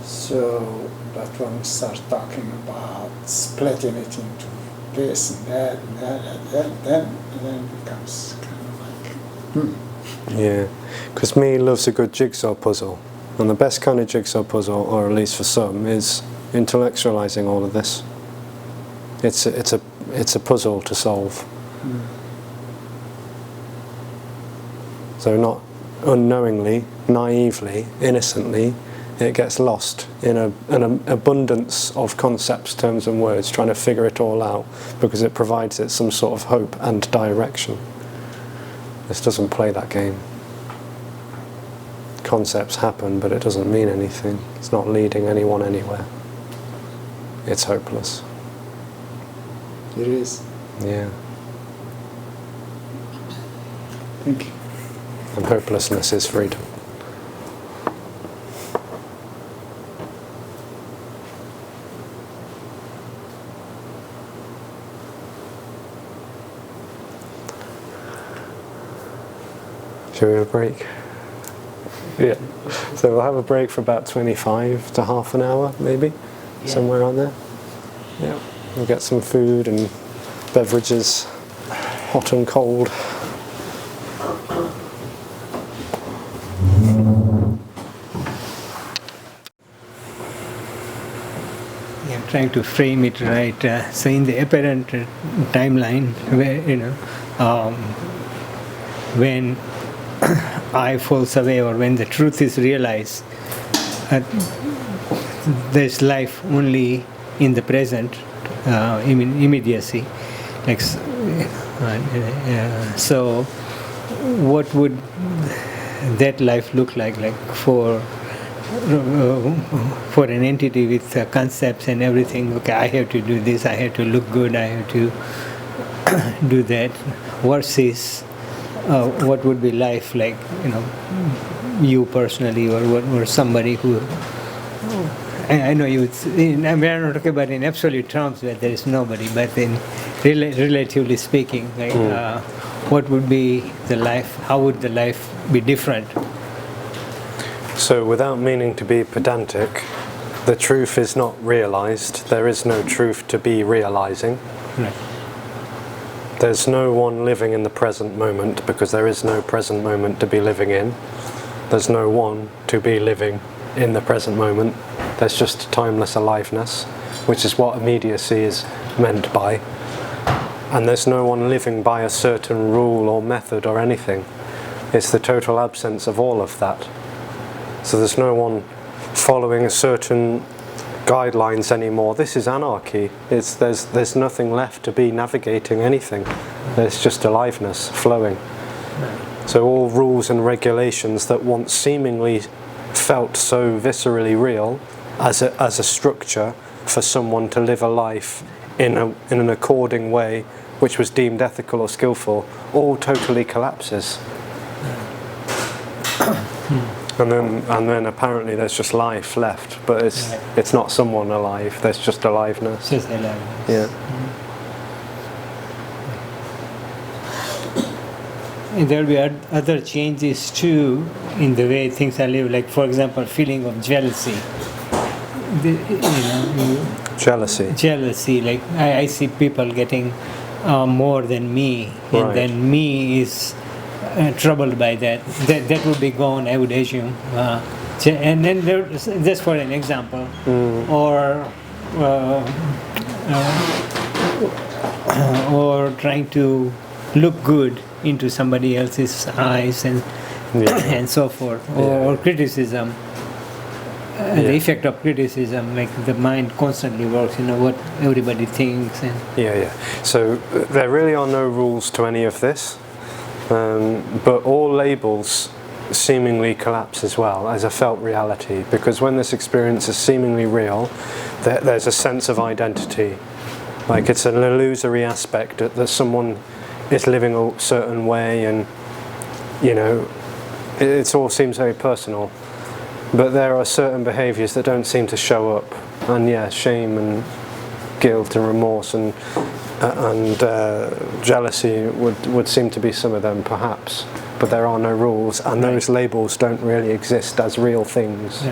So, but when we start talking about splitting it into this and that and that, then it becomes kind of like, Yeah, because me loves a good jigsaw puzzle, and the best kind of jigsaw puzzle, or at least for some, is intellectualizing all of this. It's a puzzle to solve. So not unknowingly, naively, innocently, it gets lost in an abundance of concepts, terms and words, trying to figure it all out, because it provides it some sort of hope and direction. This doesn't play that game. Concepts happen, but it doesn't mean anything. It's not leading anyone anywhere. It's hopeless. it is. Yeah. Thank you. And hopelessness is freedom. Shall we have a break? Yeah. So we'll have a break for about 25 to half an hour, maybe, somewhere on there. Yeah. We'll get some food and beverages, hot and cold. I'm trying to frame it right. So in the apparent timeline, where when I falls away, or when the truth is realized, there's life only in the present, immediacy. Like, so what would that life look like for an entity with concepts and everything? Okay, I have to do this, I have to look good, I have to do that, versus what would be life like, you personally, or somebody who, I know you would, I'm not talking about in absolute terms where there is nobody, but in relatively speaking, like, what would be the life, how would the life be different? So without meaning to be pedantic, the truth is not realized. There is no truth to be realizing. Right. There's no one living in the present moment, because there is no present moment to be living in. There's no one to be living in the present moment. There's just timeless aliveness, which is what immediacy is meant by. And there's no one living by a certain rule or method or anything. It's the total absence of all of that. So there's no one following certain guidelines anymore. This is anarchy. There's nothing left to be navigating anything. There's just aliveness flowing. So all rules and regulations that once seemingly felt so viscerally real as a structure for someone to live a life in an according way which was deemed ethical or skillful, all totally collapses. And then apparently there's just life left, but it's not someone alive. There's just aliveness. Just aliveness. Yeah. And there will be other changes too in the way things are lived. Like, for example, feeling of jealousy. Jealousy. Like, I see people getting more than me, and Right. then me is troubled by that. That would be gone, I would assume. And then just for an example, or trying to look good into somebody else's eyes and and so forth, or criticism. The effect of criticism, like the mind constantly works, what everybody thinks. And So there really are no rules to any of this, but all labels seemingly collapse as well as a felt reality, because when this experience is seemingly real, there's a sense of identity. Like it's an illusory aspect that someone is living a certain way, and it all seems very personal. But there are certain behaviours that don't seem to show up, and shame and guilt and remorse and jealousy would seem to be some of them, perhaps. But there are no rules, and those labels don't really exist as real things.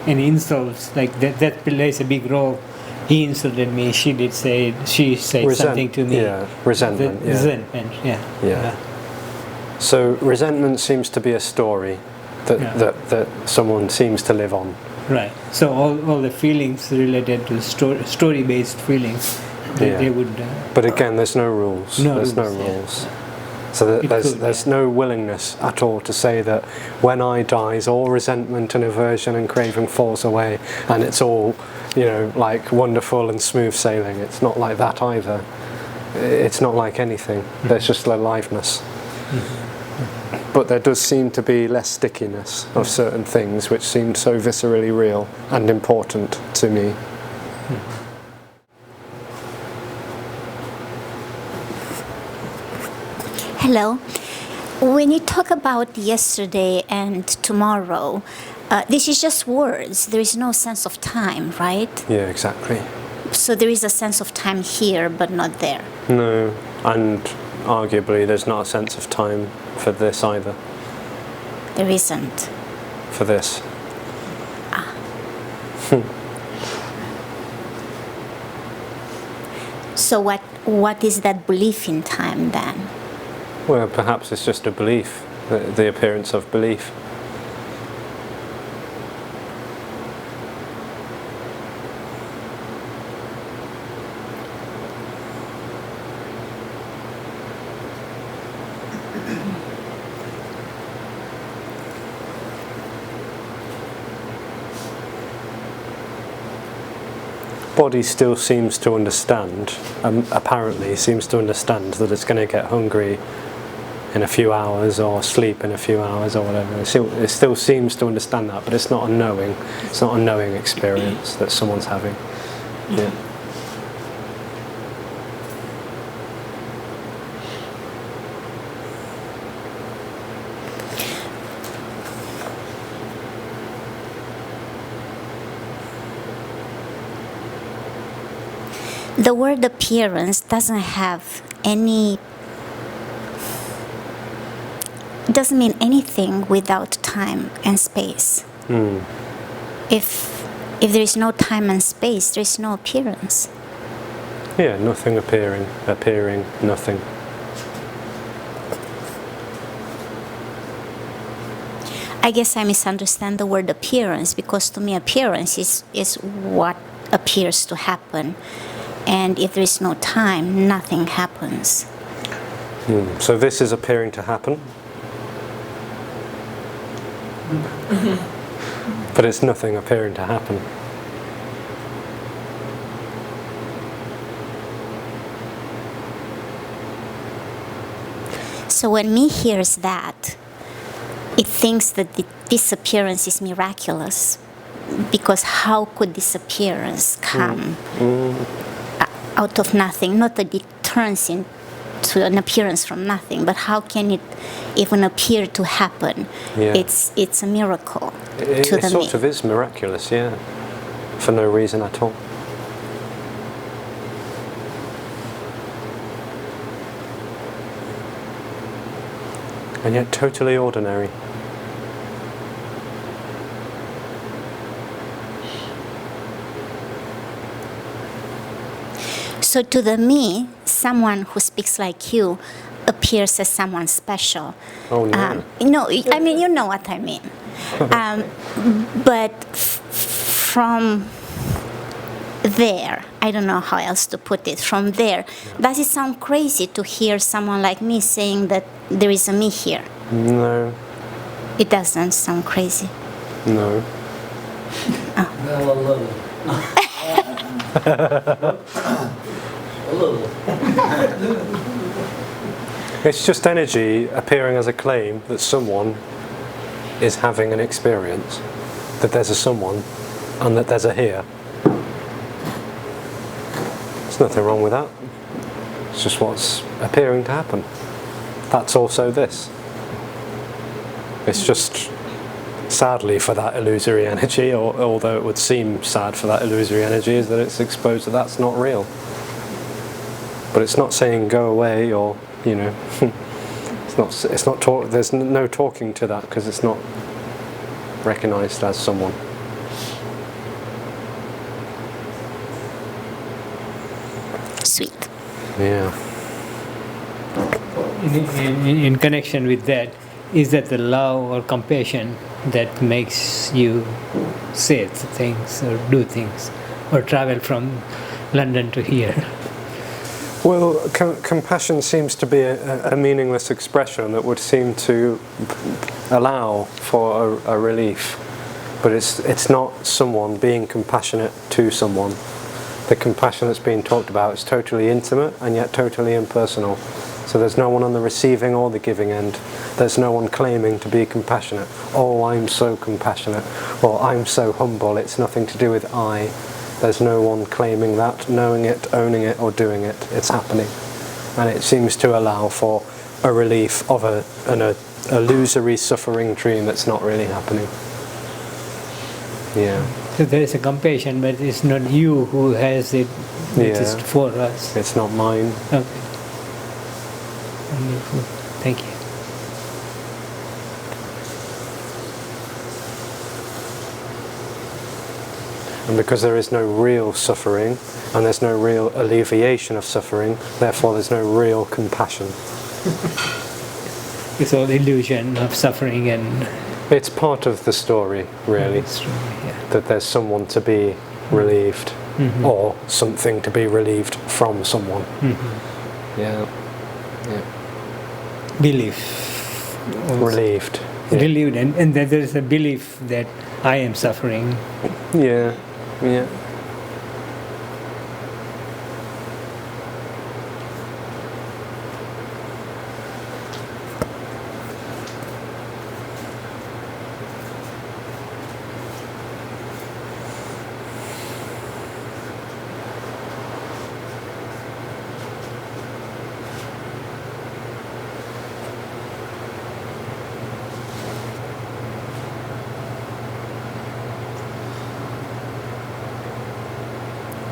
And insults, like that plays a big role. He insulted me. She said something to me. Resentment. Resentment. So resentment seems to be a story that someone seems to live on. Right. So all the feelings related to story-based feelings, they would. But again, there's no rules. There's no rules. So there's no willingness at all to say that when I die, all resentment and aversion and craving falls away, and it's all, like wonderful and smooth sailing. It's not like that either. It's not like anything. There's just aliveness. But there does seem to be less stickiness of certain things which seemed so viscerally real and important to me. Hello. When you talk about yesterday and tomorrow, this is just words. There is no sense of time, right? Yeah, exactly. So there is a sense of time here, but not there. No, and arguably there's not a sense of time for this either. There isn't. For this. So what is that belief in time then? Well, perhaps it's just a belief, the appearance of belief. Body still seems to understand, apparently seems to understand that it's going to get hungry in a few hours or sleep in a few hours or whatever. It still seems to understand that, but it's not a knowing. It's not a knowing experience that someone's having. Yeah. The word appearance doesn't have any, it doesn't mean anything without time and space. If there is no time and space, there is no appearance. Yeah, nothing appearing, nothing. I guess I misunderstand the word appearance, because to me appearance is what appears to happen. And if there is no time, nothing happens. So this is appearing to happen. But it's nothing appearing to happen. So when me hears that, it thinks that this appearance is miraculous. Because how could this appearance come out of nothing? Not that it turns into an appearance from nothing, but how can it even appear to happen? Yeah. It's a miracle to It the me. sort of is miraculous, yeah, for no reason at all. And yet totally ordinary. So to the me, someone who speaks like you appears as someone special. Oh no. No, I mean, you know what I mean. But from there, I don't know how else to put it, from there, does it sound crazy to hear someone like me saying that there is a me here? No. It doesn't sound crazy. No. Well, a little. A little. It's just energy appearing as a claim that someone is having an experience, that there's a someone, and that there's a here. There's nothing wrong with that. It's just what's appearing to happen. That's also this. It's just, sadly for that illusory energy, or although it would seem sad for that illusory energy, is that it's exposed that that's not real. But it's not saying go away, or, you know, it's not talk, there's no talking to that because it's not recognized as someone. Sweet. Yeah. In connection with that, is that the love or compassion that makes you say things or do things or travel from London to here? Well, compassion seems to be a meaningless expression that would seem to allow for a relief, but it's not someone being compassionate to someone. The compassion that's being talked about is totally intimate and yet totally impersonal. So there's no one on the receiving or the giving end. There's no one claiming to be compassionate. Oh, I'm so compassionate, or I'm so humble. It's nothing to do with I. There's no one claiming that, knowing it, owning it, or doing it. It's happening. And it seems to allow for a relief of an illusory suffering dream that's not really happening. Yeah. So there is a compassion, but it's not you who has it. It is for us. It's not mine. Okay. Wonderful. Thank you. And because there is no real suffering, and there's no real alleviation of suffering, therefore there's no real compassion. It's all illusion of suffering and... It's part of the story, really, that there's someone to be relieved, or something to be relieved from someone. Yeah. Belief. Relieved. Yeah. Relieved, and that there is a belief that I am suffering. Yeah.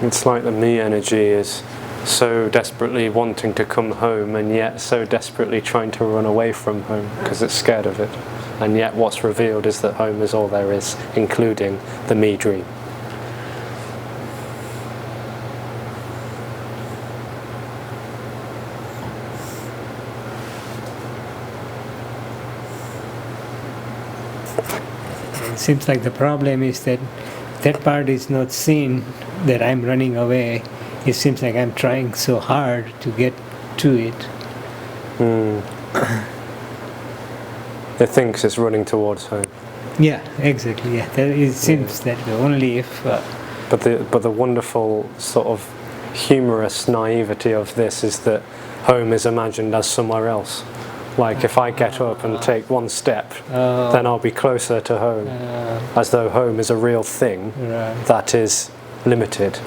It's like the me energy is so desperately wanting to come home and yet so desperately trying to run away from home because it's scared of it. And yet what's revealed is that home is all there is, including the me dream. It seems like the problem is that that part is not seen, that I'm running away. It seems like I'm trying so hard to get to it. It thinks it's running towards home. Yeah, exactly. Yeah, it seems that way. Only if... But the wonderful sort of humorous naivety of this is that home is imagined as somewhere else. Like if I get up and take one step, then I'll be closer to home. As though home is a real thing that is limited.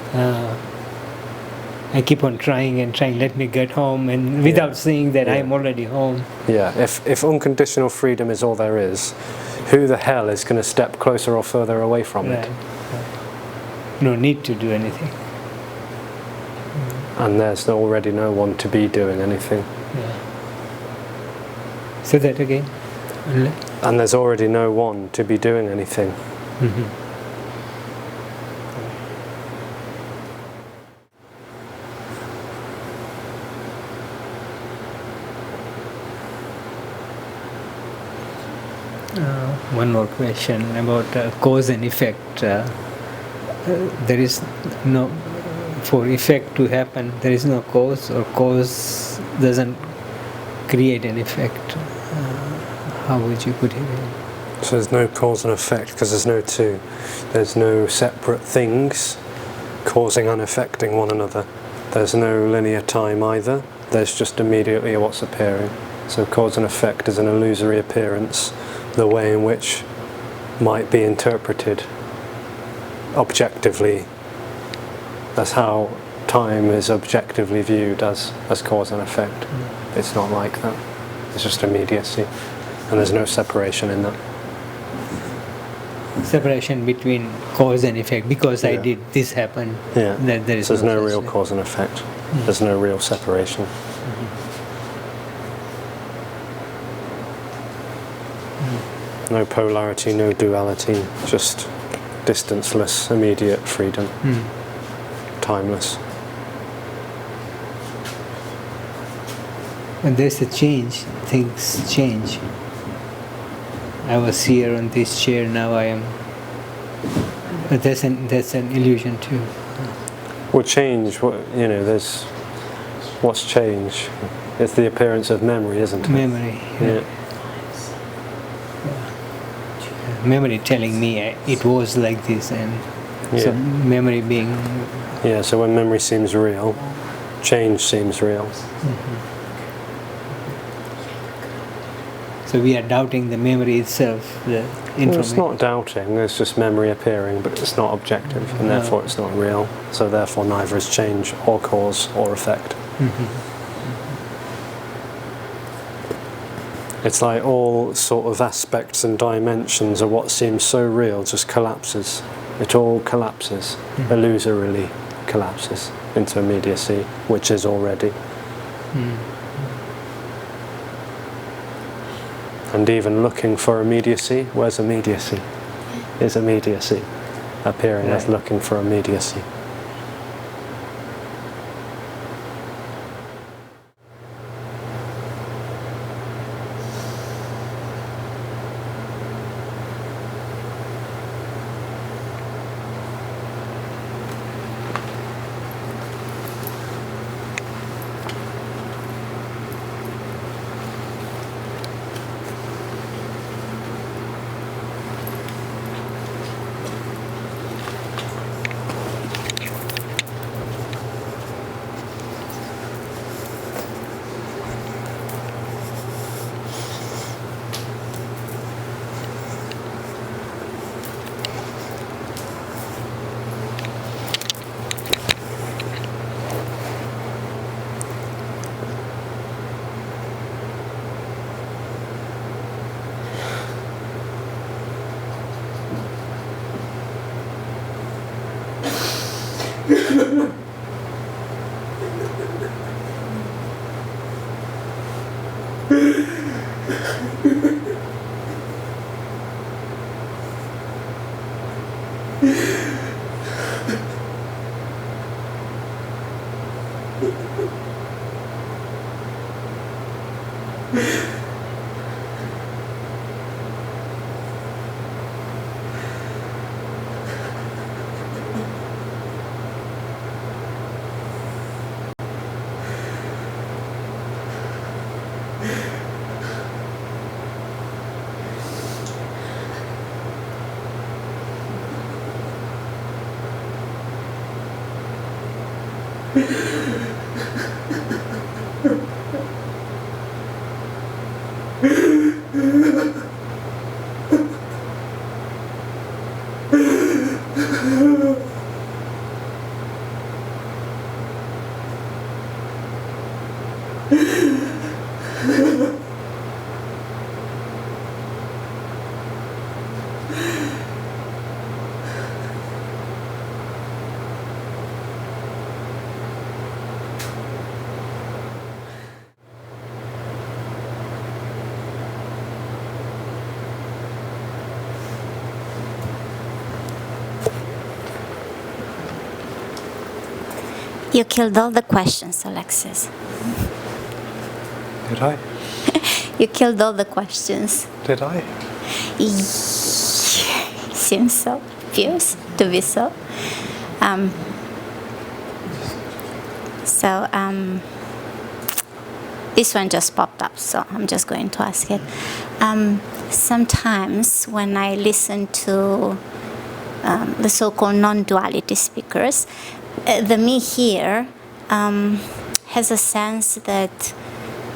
I keep on trying and trying, let me get home, and without seeing that I'm already home. Yeah, if unconditional freedom is all there is, who the hell is going to step closer or further away from it? No need to do anything. And there's already no one to be doing anything. Say that again. And there's already no one to be doing anything. One more question about cause and effect. There is no, for effect to happen, there is no cause, or cause doesn't create an effect. How would you put it? So there's no cause and effect because there's no two. There's no separate things causing and affecting one another. There's no linear time either. There's just immediately what's appearing. So cause and effect is an illusory appearance, the way in which might be interpreted objectively. That's how time is objectively viewed, as cause and effect. It's not like that. It's just immediacy. And there's no separation in that. Separation between cause and effect. Because I did this happen. Yeah. There is So there's no such real thing. cause and effect. There's no real separation. No polarity, no duality, just distanceless, immediate freedom. Timeless. When there's a change, things change. I was here on this chair, now I am. But that's an illusion too. Well, change, there's what's change? It's the appearance of memory, isn't it? Memory. Yeah. Memory telling me it was like this, and so memory being. Yeah, so when memory seems real, change seems real. So we are doubting the memory itself, the information. Well, it's not doubting, it's just memory appearing, but it's not objective, and therefore it's not real. So therefore neither is change or cause or effect. It's like all sort of aspects and dimensions of what seems so real just collapses. It all collapses, illusorily collapses into immediacy, which is already. And even looking for immediacy, where's immediacy? Is immediacy appearing as looking for immediacy? You killed all the questions, Alexis. Did I? You killed all the questions. Did I? Seems so. Appears to be so. This one just popped up, so I'm just going to ask it. Sometimes when I listen to the so-called non-duality speakers, the me here has a sense that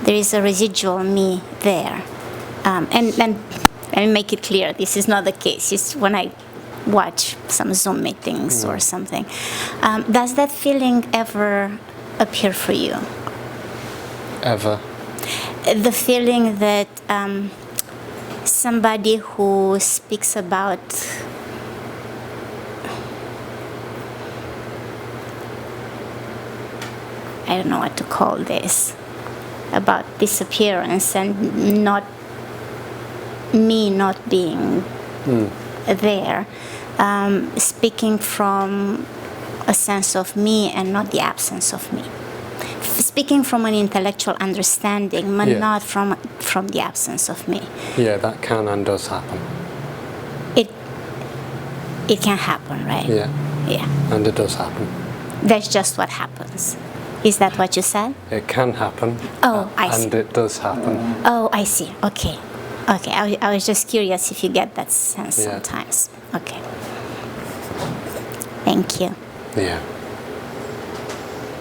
there is a residual me there. And let me make it clear, this is not the case. It's when I watch some Zoom meetings or something. Does that feeling ever appear for you? Ever? The feeling that somebody who speaks about I don't know what to call this, about disappearance and not me not being there, speaking from a sense of me and not the absence of me. Speaking from an intellectual understanding, but not from the absence of me. Yeah, that can and does happen. It can happen, right? Yeah. Yeah. And it does happen. That's just what happens. Is that what you said? It can happen. Oh, I see. And it does happen. Oh, I see. Okay. I was just curious if you get that sense sometimes. Okay. Thank you. Yeah.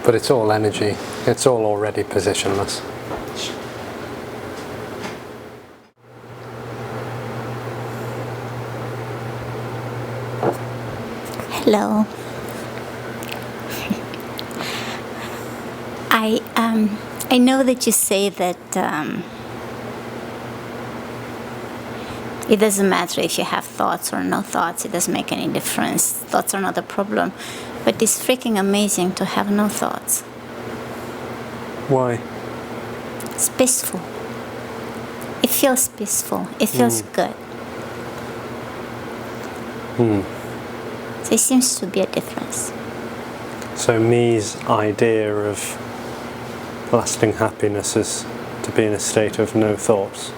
But it's all energy. It's all already positionless. Hello. I know that you say that it doesn't matter if you have thoughts or no thoughts. It doesn't make any difference. Thoughts are not a problem. But it's freaking amazing to have no thoughts. Why? It's peaceful. It feels peaceful. It feels good. So it seems to be a difference. So me's idea of lasting happiness is to be in a state of no thoughts.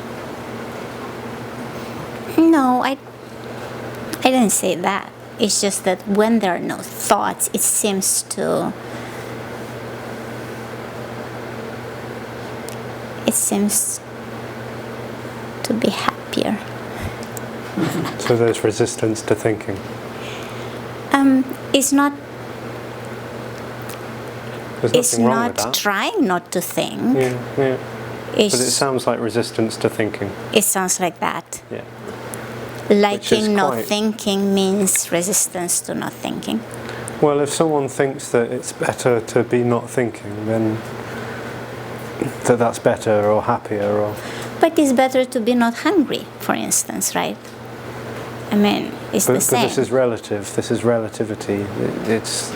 No, I didn't say that. It's just that when there are no thoughts, it seems to be happier. So there's resistance to thinking. It's not. There's It's nothing wrong with not that. trying not to think. Yeah. It's, But it sounds like resistance to thinking. it sounds like that. Yeah. Liking not quite- thinking means resistance to not thinking. Well, if someone thinks that it's better to be not thinking, then that's better or happier or... But it's better to be not hungry, for instance, right? I mean, it's the But same. this is relative. This is relativity. There's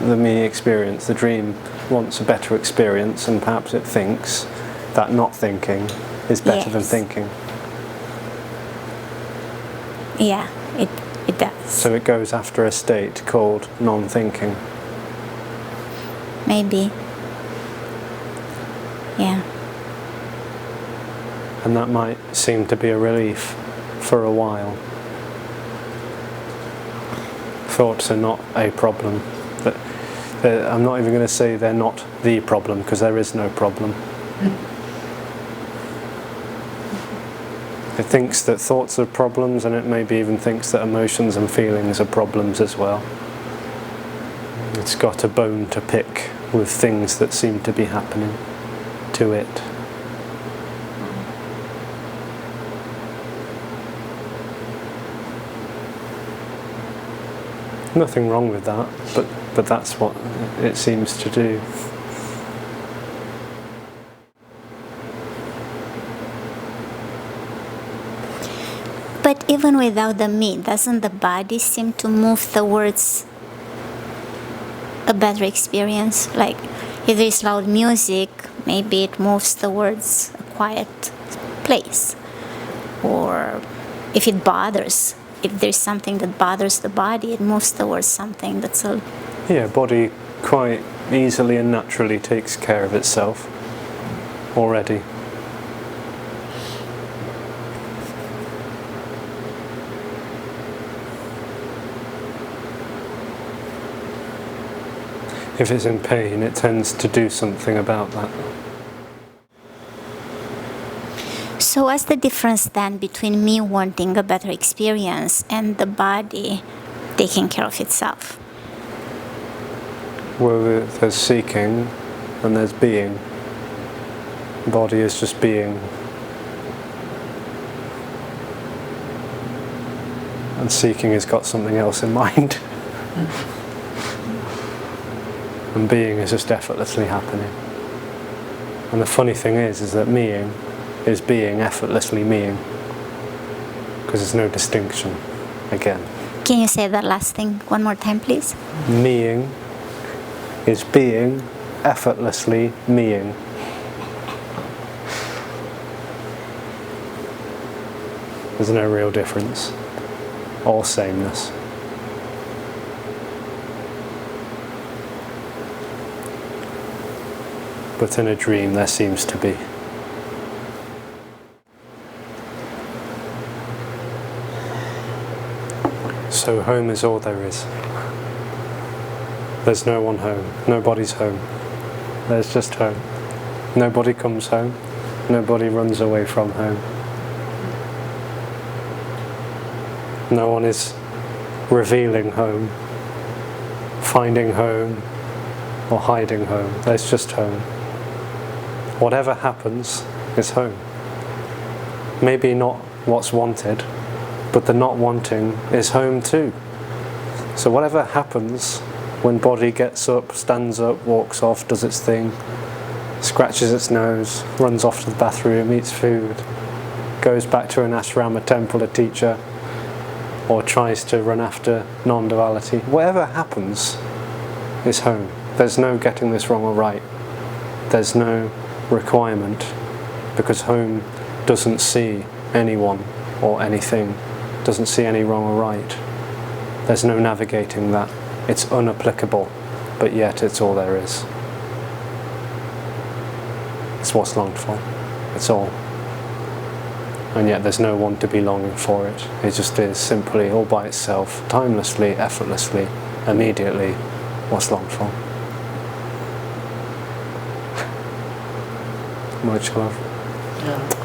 the me experience. The dream wants a better experience, and perhaps it thinks that not thinking is better than Yes. thinking. Yeah, it does. So it goes after a state called non-thinking. Maybe. Yeah. And that might seem to be a relief for a while. Thoughts are not a problem. But I'm not even going to say they're not the problem, because there is no problem. It thinks that thoughts are problems, and it maybe even thinks that emotions and feelings are problems as well. It's got a bone to pick with things that seem to be happening to it. Nothing wrong with that, but that's what it seems to do. But even without the me, doesn't the body seem to move towards a better experience? Like, if there is loud music, maybe it moves towards a quiet place. Or if it bothers, if there's something that bothers the body, it moves towards something that's a... Yeah, body quite easily and naturally takes care of itself already. If it's in pain, it tends to do something about that. So what's the difference then between me wanting a better experience and the body taking care of itself? Well, there's seeking and there's being. Body is just being. And seeking has got something else in mind. And being is just effortlessly happening. And the funny thing is that meing is being effortlessly meing. Because there's no distinction, again. Can you say that last thing one more time, please? Meing is being effortlessly meing. There's no real difference. All sameness. But in a dream there seems to be. So home is all there is. There's no one home. Nobody's home. There's just home. Nobody comes home. Nobody runs away from home. No one is revealing home, finding home, or hiding home. There's just home. Whatever happens is home. Maybe not what's wanted, but the not wanting is home too. So whatever happens when body gets up, stands up, walks off, does its thing, scratches its nose, runs off to the bathroom, eats food, goes back to an ashram, a temple, a teacher, or tries to run after non-duality, whatever happens is home. There's no getting this wrong or right. There's no requirement, because home doesn't see anyone or anything, doesn't see any wrong or right. There's no navigating that. It's unapplicable, but yet it's all there is. It's what's longed for. It's all. And yet there's no one to be longing for it. It just is simply, all by itself, timelessly, effortlessly, immediately, what's longed for. Much love. Yeah.